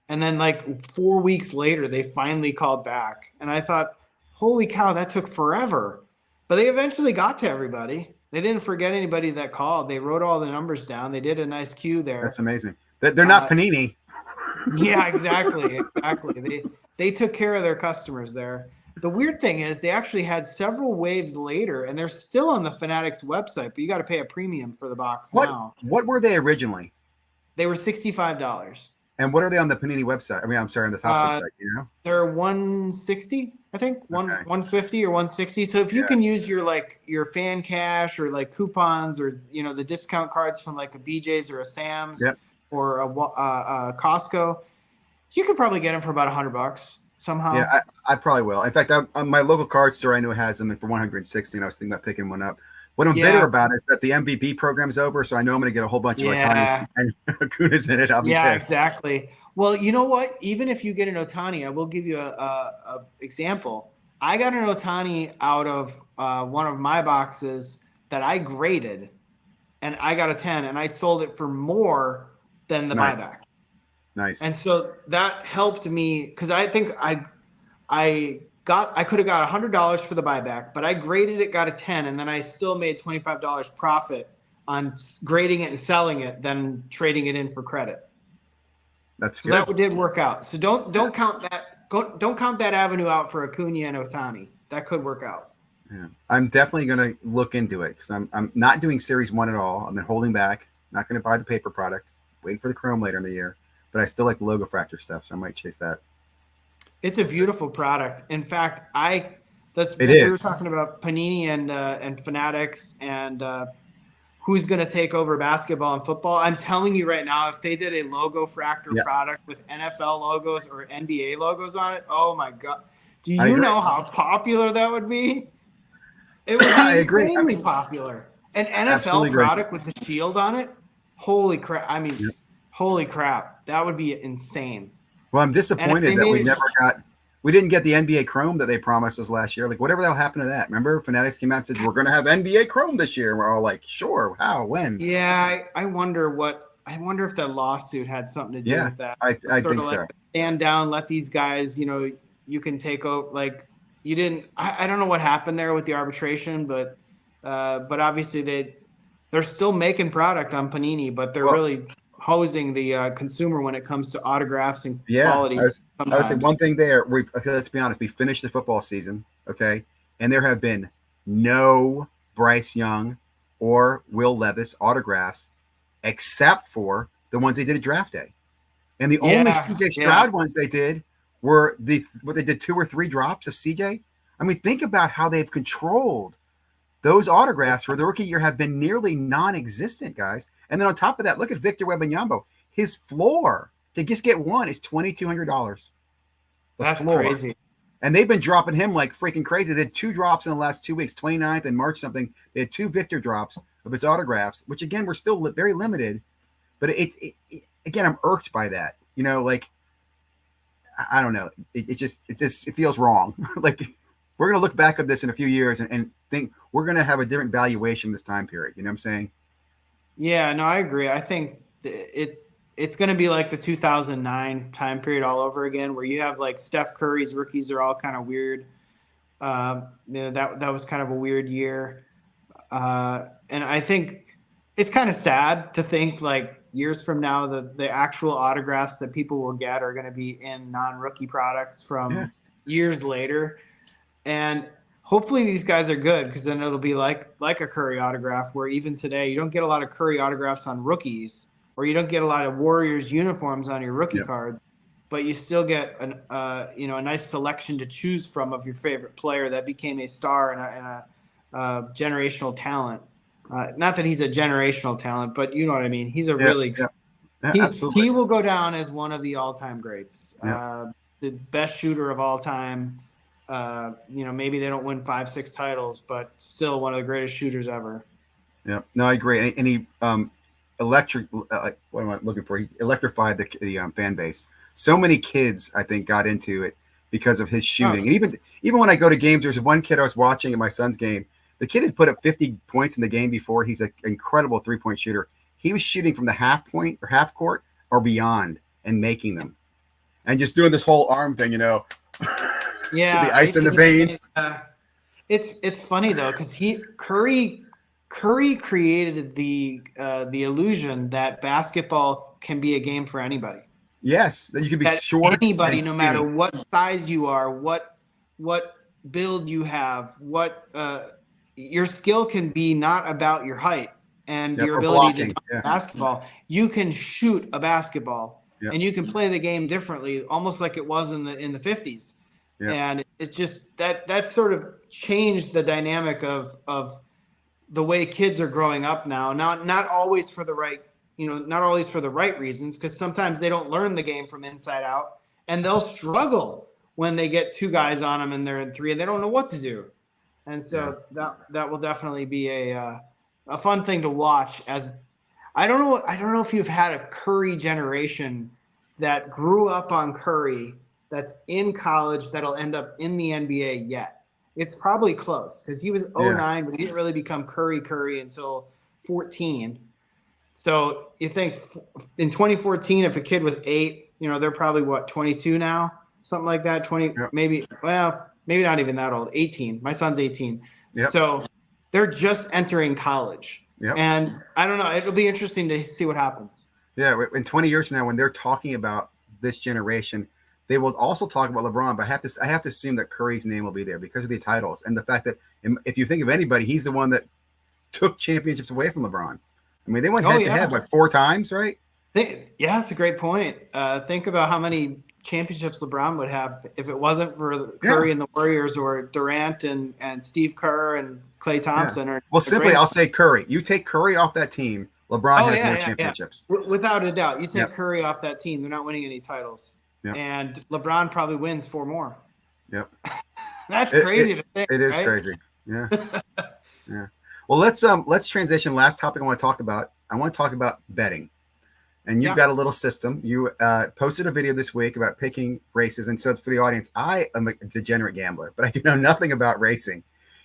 And then 4 weeks later, they finally called back, and I thought, holy cow, that took forever. But they eventually got to everybody. They didn't forget anybody that called. They wrote all the numbers down. They did a nice queue there. That's amazing. They're not Panini. Yeah, exactly. They took care of their customers there. The weird thing is they actually had several waves later, and they're still on the Fanatics website, but you got to pay a premium for the box now. What were they originally? They were $65. And what are they on the Panini website? I mean, I'm sorry, on the top website, They're $160, I think, $150 or $160. So if you can use your fan cash or coupons or the discount cards from a BJ's or a Sam's or a Costco, you could probably get them for about $100 somehow. Yeah, I probably will. In fact, my local card store I know has them for $160, and I was thinking about picking one up. What I'm bitter about is that the MVP program's over, so I know I'm going to get a whole bunch of Ohtani and Acuna's in it. I'll be pissed. Exactly. Well, you know what? Even if you get an Ohtani, I will give you a example. I got an Ohtani out of one of my boxes that I graded, and I got a 10, and I sold it for more than the buyback. Nice. And so that helped me because I think I could have got $100 for the buyback, but I graded it, got a 10, and then I still made $25 profit on grading it and selling it, then trading it in for credit. That's good. So that did work out. So don't count that. Don't count that avenue out for Acuna and Ohtani. That could work out. Yeah, I'm definitely going to look into it because I'm not doing Series 1 at all. I've been holding back. Not going to buy the paper product. Waiting for the Chrome later in the year. But I still like the logo fractor stuff, so I might chase that. It's a beautiful product. In fact, we were talking about Panini and Fanatics and who's going to take over basketball and football. I'm telling you right now, if they did a logo fractor product with NFL logos or NBA logos on it, oh my God. Do you know how popular that would be? It would be insanely popular. An NFL product with the shield on it, holy crap. I mean, holy crap. That would be insane. Well, I'm disappointed that we didn't get the NBA Chrome that they promised us last year. Like, whatever the hell happened to that? Remember, Fanatics came out and said, we're going to have NBA Chrome this year. And we're all like, sure, how, when? Yeah, I wonder if that lawsuit had something to do with that. I think so. stand down, let these guys, you can take over. Like you didn't. I don't know what happened there with the arbitration, but obviously they're still making product on Panini, but they're really hosing the consumer when it comes to autographs and quality. I would say one thing there. Okay, let's be honest. We finished the football season, okay, and there have been no Bryce Young or Will Levis autographs except for the ones they did at draft day. And the only CJ Stroud ones they did were what they did 2 or 3 drops of CJ. I mean, think about how they've controlled those autographs for the rookie year have been nearly non-existent, guys. And then on top of that, look at Victor Wembanyama. His floor to just get one is $2,200. That's crazy. And they've been dropping him like freaking crazy. They had 2 drops in the last 2 weeks, 29th and March something. They had 2 Victor drops of his autographs, which again were still very limited. But it again, I'm irked by that. Like I don't know. It feels wrong. Like we're gonna look back at this in a few years and think we're gonna have a different valuation this time period. You know what I'm saying? Yeah, no, I agree. I think it's going to be like the 2009 time period all over again, where you have like Steph Curry's rookies are all kind of weird. That was kind of a weird year. And I think it's kind of sad to think like years from now, the actual autographs that people will get are going to be in non-rookie products from years later. And hopefully these guys are good, because then it'll be like a Curry autograph, where even today you don't get a lot of Curry autographs on rookies, or you don't get a lot of Warriors uniforms on your rookie cards, but you still get a nice selection to choose from of your favorite player that became a star and a generational talent. Not that he's a generational talent, but you know what I mean. He's a really he will go down as one of the all-time greats, the best shooter of all time. Maybe they don't win 5-6 titles, but still one of the greatest shooters ever. Yeah, no, I agree. And he what am I looking for? He electrified the fan base. So many kids, I think, got into it because of his shooting. And even when I go to games, there's one kid I was watching at my son's game. The kid had put up 50 points in the game before. He's an incredible 3-point shooter. He was shooting from the half point or half court or beyond and making them, and just doing this whole arm thing, the ice in the veins. It's funny though, because Curry created the illusion that basketball can be a game for anybody. Yes, that you can be short. Anybody, no matter what size you are, what build you have, what your skill can be not about your height and your ability to dunk basketball. You can shoot a basketball and you can play the game differently, almost like it was in the 50s. Yeah. And it's just that sort of changed the dynamic of the way kids are growing up now. Not always for the right, not always for the right reasons, because sometimes they don't learn the game from inside out, and they'll struggle when they get 2 guys on them and they're in 3 and they don't know what to do. And so that will definitely be a fun thing to watch. As I don't know if you've had a Curry generation that grew up on Curry that's in college that'll end up in the NBA yet. It's probably close, because he was 09, but he didn't really become Curry until 14. So you think in 2014, if a kid was 8, they're probably 22 now, something like that. 20, maybe not even that old. 18. My son's 18. Yep. So they're just entering college. Yep. And I don't know. It'll be interesting to see what happens. Yeah. In 20 years from now, when they're talking about this generation, they will also talk about LeBron, but I have to assume that Curry's name will be there because of the titles and the fact that if you think of anybody, he's the one that took championships away from LeBron. I mean, they went head to head 4 times, right? That's a great point. Think about how many championships LeBron would have if it wasn't for Curry and the Warriors, or Durant and Steve Kerr and Klay Thompson. Yeah. Well, simply, I'll say Curry. You take Curry off that team, LeBron has more championships. Yeah. Without a doubt. You take Curry off that team, they're not winning any titles. Yep. And LeBron probably wins 4 more. Yep. That's crazy to think. It is crazy. Yeah. Yeah. Well, let's transition. Last topic I want to talk about betting. And you've got a little system. You posted a video this week about picking races. And so for the audience, I am a degenerate gambler, but I do know nothing about racing.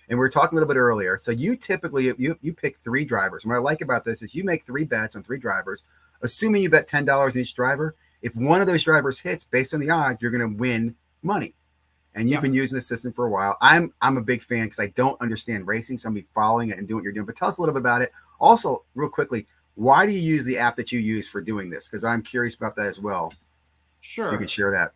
And we were talking a little bit earlier. So you typically, you pick 3 drivers. And what I like about this is you make 3 bets on 3 drivers, assuming you bet $10 on each driver. If one of those drivers hits based on the odds, you're going to win money. And you've been using the system for a while. I'm a big fan because I don't understand racing, so I'm be following it and doing what you're doing. But tell us a little bit about it. Also, real quickly, why do you use the app that you use for doing this? Because I'm curious about that as well. Sure. You can share that.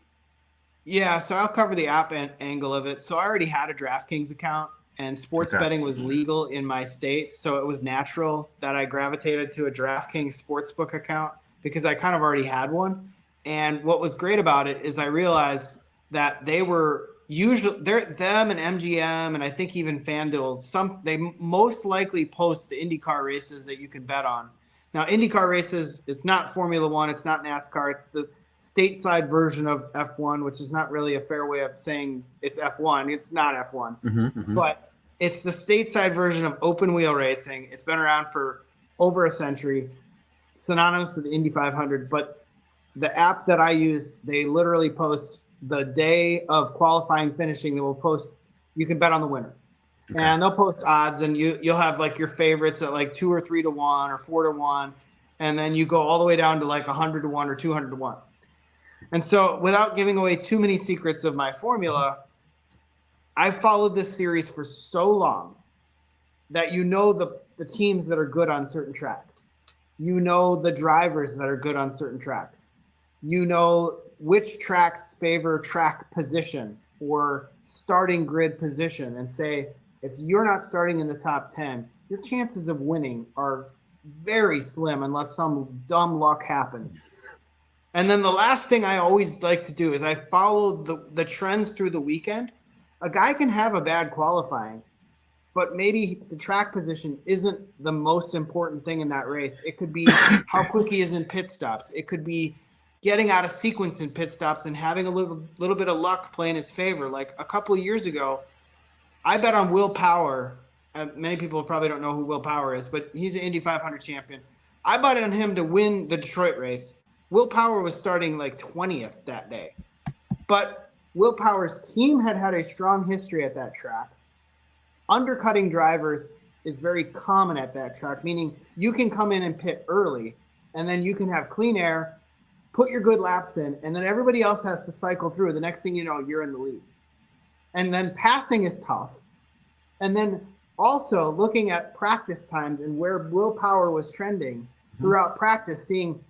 Yeah, so I'll cover the app angle of it. So I already had a DraftKings account, and sports betting was legal in my state. So it was natural that I gravitated to a DraftKings sportsbook account because I kind of already had one. And what was great about it is I realized that they were them and MGM and I think even FanDuel, they most likely post the IndyCar races that you can bet on. Now, IndyCar races, it's not Formula One, it's not NASCAR, it's the stateside version of F1, which is not really a fair way of saying it's F1. It's not F1, but it's the stateside version of open wheel racing. It's been around for over a century, synonymous with the Indy 500. But the app that I use, they literally post the day of qualifying, finishing. They will post. You can bet on the winner, and they'll post odds, and you'll have like your favorites at like 2 or 3 to 1 or 4 to 1, and then you go all the way down to like 100 to 1 or 200 to 1. And so, without giving away too many secrets of my formula, I've followed this series for so long that you know the teams that are good on certain tracks. You know the drivers that are good on certain tracks. You know which tracks favor track position or starting grid position, and say, if you're not starting in the top 10, your chances of winning are very slim unless some dumb luck happens. And then the last thing I always like to do is I follow the trends through the weekend. A guy can have a bad qualifying, but maybe the track position isn't the most important thing in that race. It could be how quick he is in pit stops. It could be getting out of sequence in pit stops and having a little bit of luck play in his favor. Like a couple of years ago, I bet on Will Power. Many people probably don't know who Will Power is, but he's an Indy 500 champion. I bet on him to win the Detroit race. Will Power was starting like 20th that day. But Will Power's team had a strong history at that track. Undercutting drivers is very common at that track, meaning you can come in and pit early, and then you can have clean air, put your good laps in, and then everybody else has to cycle through. The next thing you know, you're in the lead. And then passing is tough. And then also looking at practice times and where Will Power was trending throughout practice, seeing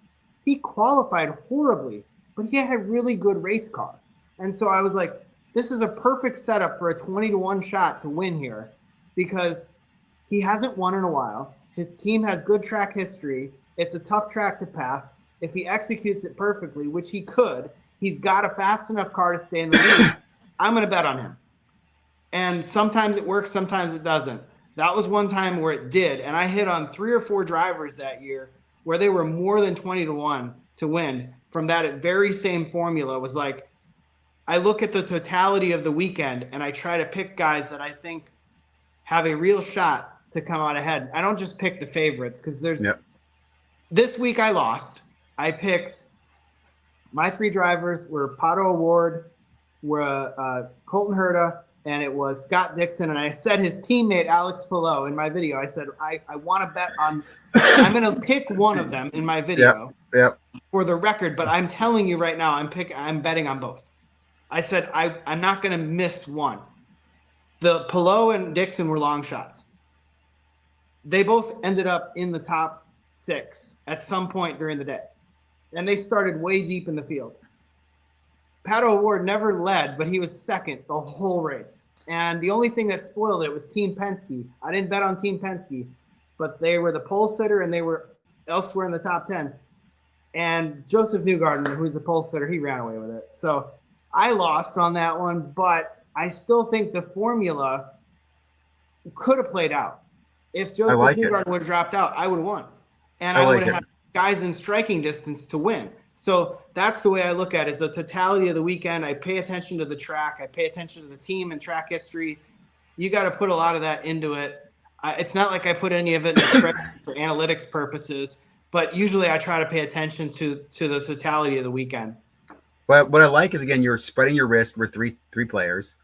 he qualified horribly, but he had a really good race car. And so I was like, this is a perfect setup for a 20 to 1 shot to win here, because he hasn't won in a while. His team has good track history. It's a tough track to pass. If he executes it perfectly, which he could, he's got a fast enough car to stay in the lead. I'm going to bet on him. And sometimes it works, sometimes it doesn't. That was one time where it did. And I hit on 3 or 4 drivers that year where they were more than 20 to 1 to win from that very same formula. Was like, I look at the totality of the weekend and I try to pick guys that I think have a real shot to come out ahead. I don't just pick the favorites, because this week I lost. I picked my 3 drivers were Pato O'Ward, were Colton Herta, and it was Scott Dixon. And I said his teammate Alex Palou in my video. I said I want to bet on. I'm going to pick one of them in my video for the record, but I'm telling you right now, I'm betting on both. I said I'm not going to miss one. The Palou and Dixon were long shots. They both ended up in the top 6 at some point during the day, and they started way deep in the field. Pato O'Ward never led, but he was second the whole race. And the only thing that spoiled it was Team Penske. I didn't bet on Team Penske, but they were the pole sitter and they were elsewhere in the top 10. And Joseph Newgarden, who's the pole sitter, he ran away with it. So I lost on that one, but I still think the formula could have played out. If Joseph Newgarden would have dropped out, I would have won. And I would have had guys in striking distance to win. So that's the way I look at it, is the totality of the weekend. I pay attention to the track. I pay attention to the team and track history. You got to put a lot of that into it. It's not like I put any of it in for analytics purposes, but usually I try to pay attention to the totality of the weekend. But what I like is, again, you're spreading your risk with three players,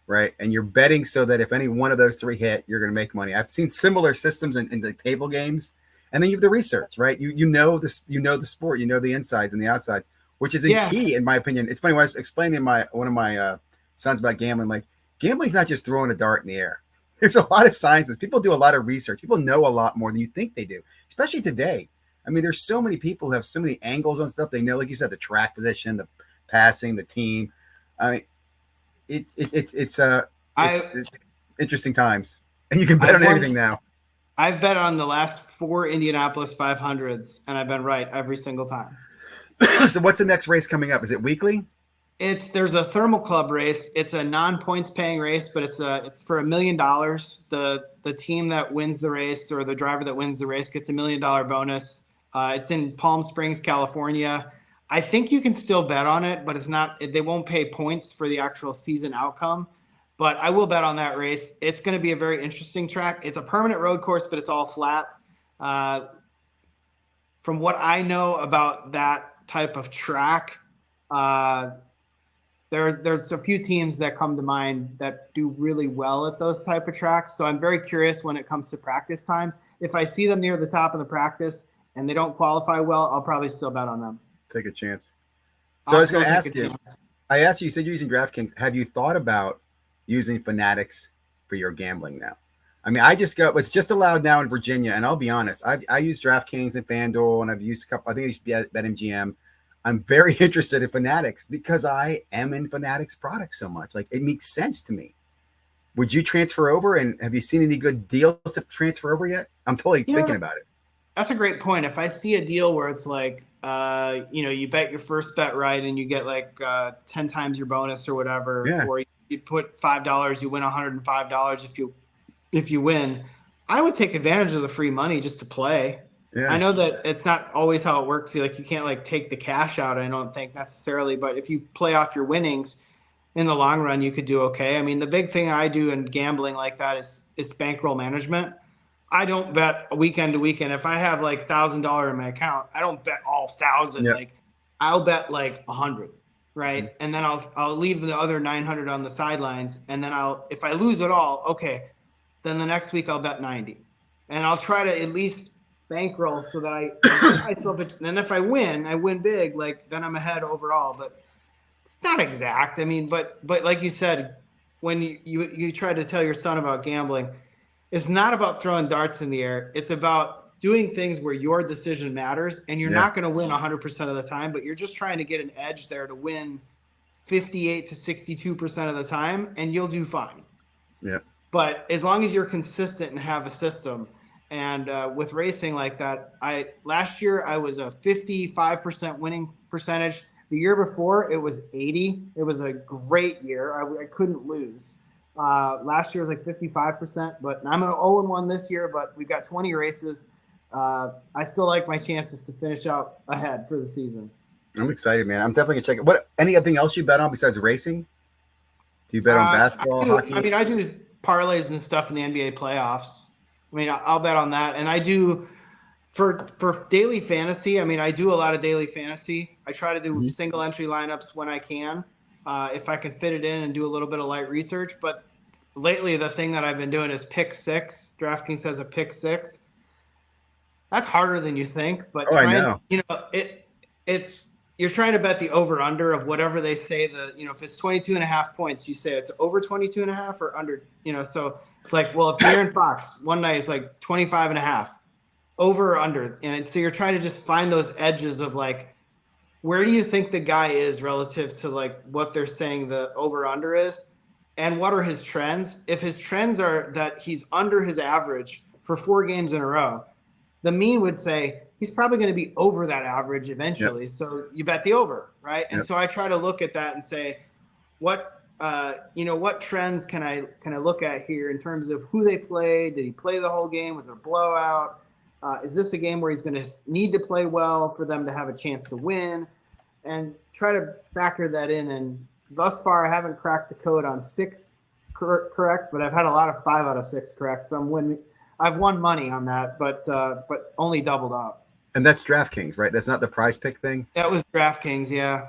right? And you're betting so that if any one of those 3 hit, you're going to make money. I've seen similar systems in the table games. And then you have the research, right? You know the sport, you know the insides and the outsides. which is a key in my opinion. It's funny when I was explaining to one of my sons about gambling. Like, gambling's not just throwing a dart in the air. There's a lot of sciences. People do a lot of research. People know a lot more than you think they do, especially today. I mean, there's so many people who have so many angles on stuff. They know, like you said, the track position, the passing, the team. I mean, it's interesting times, and you can bet on anything now. I've bet on the last 4 Indianapolis 500s, and I've been right every single time. So what's the next race coming up? Is it weekly? There's a thermal club race. It's a non-points paying race, but it's for $1 million. The team that wins the race, or the driver that wins the race, gets $1 million bonus. It's in Palm Springs, California. I think you can still bet on it, but it's not. They won't pay points for the actual season outcome. But I will bet on that race. It's going to be a very interesting track. It's a permanent road course, but it's all flat. From what I know about that type of track, there's a few teams that come to mind that do really well at those type of tracks. So I'm very curious when it comes to practice times. If I see them near the top of the practice and they don't qualify well, I'll probably still bet on them. Take a chance. So I was going to ask you, I asked you, you said you're using DraftKings. Have you thought about using Fanatics for your gambling now? I mean, it's just allowed now in Virginia. And I'll be honest, I use DraftKings and FanDuel, and I've used a couple, I think I used to be at BetMGM. I'm very interested in Fanatics because I am in Fanatics products so much. Like, it makes sense to me. Would you transfer over, and have you seen any good deals to transfer over yet? I'm totally thinking about it. That's a great point. If I see a deal where it's like, you bet your first bet right and you get like 10 times your bonus or whatever, or you put $5, you win $105 if you win, I would take advantage of the free money just to play. Yeah. I know that it's not always how it works. You can't like take the cash out, I don't think necessarily, but if you play off your winnings in the long run, you could do okay. I mean, the big thing I do in gambling like that is bankroll management. I don't bet weekend to weekend. If I have like $1,000 in my account, I don't bet all 1,000. Yeah. Like, I'll bet like 100, right? Mm-hmm. And then I'll leave the other 900 on the sidelines. And then if I lose it all, okay, then the next week I'll bet 90, and I'll try to at least bankroll so that I myself. And if I win big. Like, then I'm ahead overall. But it's not exact. I mean, but like you said, when you try to tell your son about gambling, it's not about throwing darts in the air. It's about doing things where your decision matters, and you're not going to win 100% of the time, but you're just trying to get an edge there to win 58 to 62% of the time, and you'll do fine. Yeah. But as long as you're consistent and have a system, and with racing like that, last year I was a 55% winning percentage. The year before it was 80. It was a great year. I couldn't lose. Last year was like 55%, but I'm 0-1 this year, but we've got 20 races. I still like my chances to finish out ahead for the season. I'm excited, man. I'm definitely gonna check it. Anything else you bet on besides racing? Do you bet on basketball, hockey? I mean, I do parlays and stuff in the NBA playoffs. I mean, I'll bet on that. And I do for daily fantasy. I mean, I do a lot of daily fantasy. I try to do single entry lineups when I can. If I can fit it in and do a little bit of light research. But lately, the thing that I've been doing is pick six. DraftKings has a pick six. That's harder than you think. But I know. It's you're trying to bet the over under of whatever they say. If it's 22.5 points, you say it's over 22.5 or under. So it's like, well, if De'Aaron Fox one night is like 25.5, over or under, and so you're trying to just find those edges of like, where do you think the guy is relative to like what they're saying the over under is, and what are his trends? If his trends are that he's under his average for 4 games in a row, the mean would say he's probably going to be over that average eventually. Yep. So you bet the over, right? And so I try to look at that and say, what trends can I look at here in terms of who they played? Did he play the whole game? Was it a blowout? Is this a game where he's going to need to play well for them to have a chance to win? And try to factor that in. And thus far, I haven't cracked the code on 6 correct, but I've had a lot of 5 out of 6 correct. So I've won money on that, but only doubled up. And that's DraftKings, right? That's not the Prize Pick thing? That was DraftKings, yeah.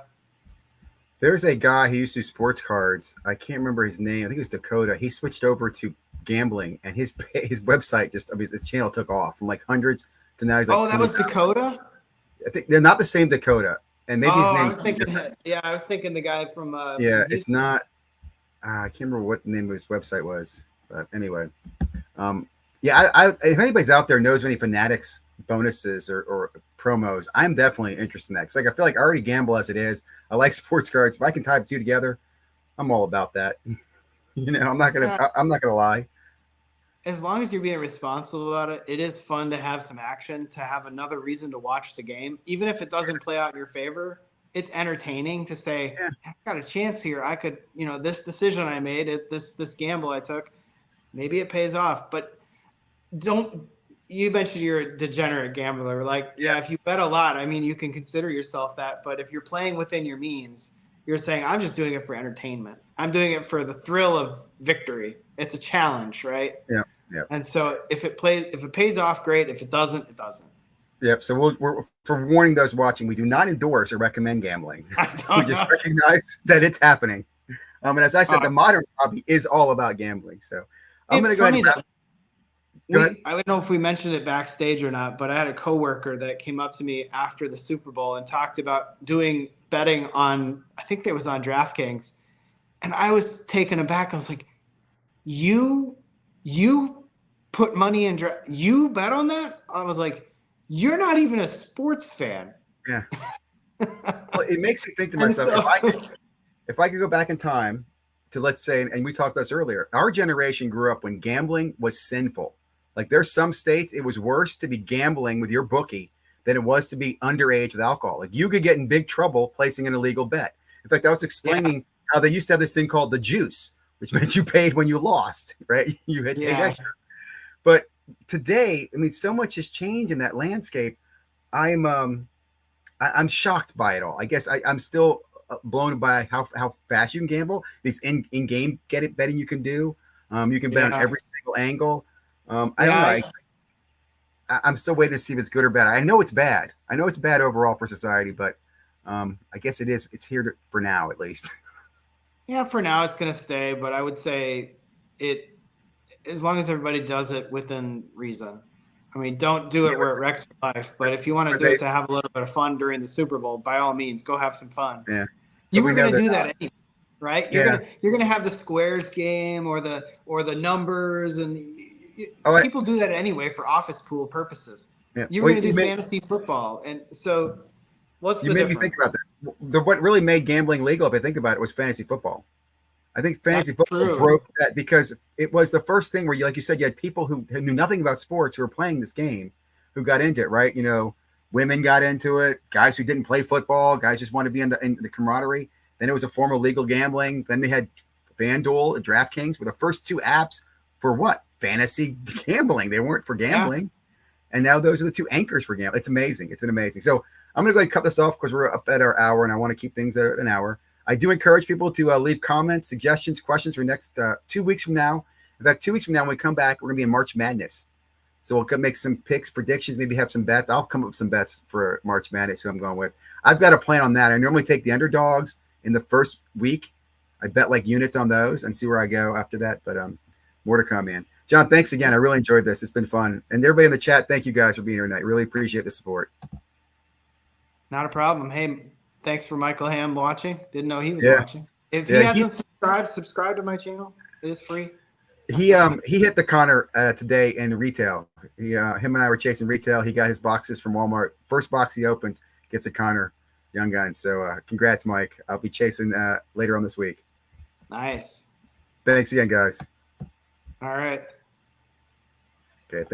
There's a guy who used to do sports cards. I can't remember his name. I think it was Dakota. He switched over to gambling, and his website his channel took off from like hundreds to now he's like. Oh, that was Dakota? I think they're not the same Dakota. and maybe his Oh, I name's was thinking, yeah, I was thinking the guy from yeah, it's Houston. not. I can't remember what the name of his website was, but anyway, yeah. If anybody's out there knows any Fanatics bonuses or promos, I'm definitely interested in that. Cause like I feel like I already gamble as it is. I like sports cards. If I can tie the two together, I'm all about that. Yeah, I'm not gonna lie. as long as you're being responsible about it, it is fun to have some action, to have another reason to watch the game, even if it doesn't play out in your favor. It's entertaining to say, Yeah, I got a chance here. I could, this decision I made, this gamble I took, maybe it pays off. But don't. You mentioned you're a degenerate gambler. Like, yeah, if yes, you bet a lot, I mean, you can consider yourself that. But if you're playing within your means, you're saying, I'm just doing it for entertainment. I'm doing it for the thrill of victory. It's a challenge, right? yeah, yeah, And so if it pays off, great. If it doesn't, it doesn't. yep. So we're for warning those watching, we do not endorse or recommend gambling. I We don't just know. recognize that it's happening. And as I said, Uh, the modern hobby is all about gambling. So I'm it's going to go ahead funny and though. wrap. Go ahead. I don't know if we mentioned it backstage or not, but I had a coworker that came up to me after the Super Bowl and talked about doing betting on, I think it was on DraftKings, and I was taken aback. I was like, "You, you put money in, you bet on that?" I was like, "You're not even a sports fan." Yeah. Well, it makes me think to And myself, so, if I could go back in time to, let's say, and we talked about this earlier, our generation grew up when gambling was sinful. Like there's some states it was worse to be gambling with your bookie than it was to be underage with alcohol. Like you could get in big trouble placing an illegal bet. In fact, I was yeah, explaining how they used to have this thing called the juice, which meant you paid when you lost, right? You had to pay yeah, extra. But today, I mean, so much has changed in that landscape. I'm I'm shocked by it all. I guess I'm still blown by how fast you can gamble. These in game get it betting you can do. You can bet on yeah, every single angle. I don't yeah. know. I'm still waiting to see if it's good or bad. I know it's bad. I know it's bad overall for society, but I guess it is. It's here for now, at least. Yeah, for now it's going to stay, but I would say it, as long as everybody does it within reason. I mean, don't do Yeah, it where it wrecks your life, but if you want to but do they, it to have a little bit of fun during the Super Bowl, by all means, go have some fun. yeah, You but we were going know to they're do not. that anyway, right? Yeah. You're going to have the squares game or the numbers, and Oh, people do that anyway for office pool purposes. yeah. You were Well, going to do fantasy football, and so what's you the made me think difference? about that. What really made gambling legal, if I think about it, was fantasy football. I think That's fantasy football true. broke that because it was the first thing where, you, like you said, you had people who knew nothing about sports who were playing this game, who got into it, right? Women got into it, guys who didn't play football, guys just want to be in the camaraderie. Then it was a form of legal gambling. Then they had FanDuel and DraftKings were the first two apps for what? Fantasy gambling. They weren't for Yeah. gambling. And now those are the two anchors for gambling. It's amazing. It's been amazing. So I'm going to go ahead and cut this off because we're up at our hour and I want to keep things at an hour. I do encourage people to leave comments, suggestions, questions for next 2 weeks from now. In fact, 2 weeks from now, when we come back, we're going to be in March Madness. So we'll make some picks, predictions, maybe have some bets. I'll come up with some bets for March Madness, who I'm going with. I've got a plan on that. I normally take the underdogs in the first week. I bet like units on those and see where I go after that. But more to come, man. John, thanks again. I really enjoyed this. It's been fun. And everybody in the chat, thank you guys for being here tonight. Really appreciate the support. Not a problem. Hey, thanks for Michael Ham watching. Didn't know he was Yeah. watching. If he Yeah. hasn't subscribe to my channel. It is free. He hit the Connor today in retail. Him and I were chasing retail. He got his boxes from Walmart. First box he opens gets a Connor Young Gun. So congrats, Mike. I'll be chasing later on this week. Nice. Thanks again, guys. All right.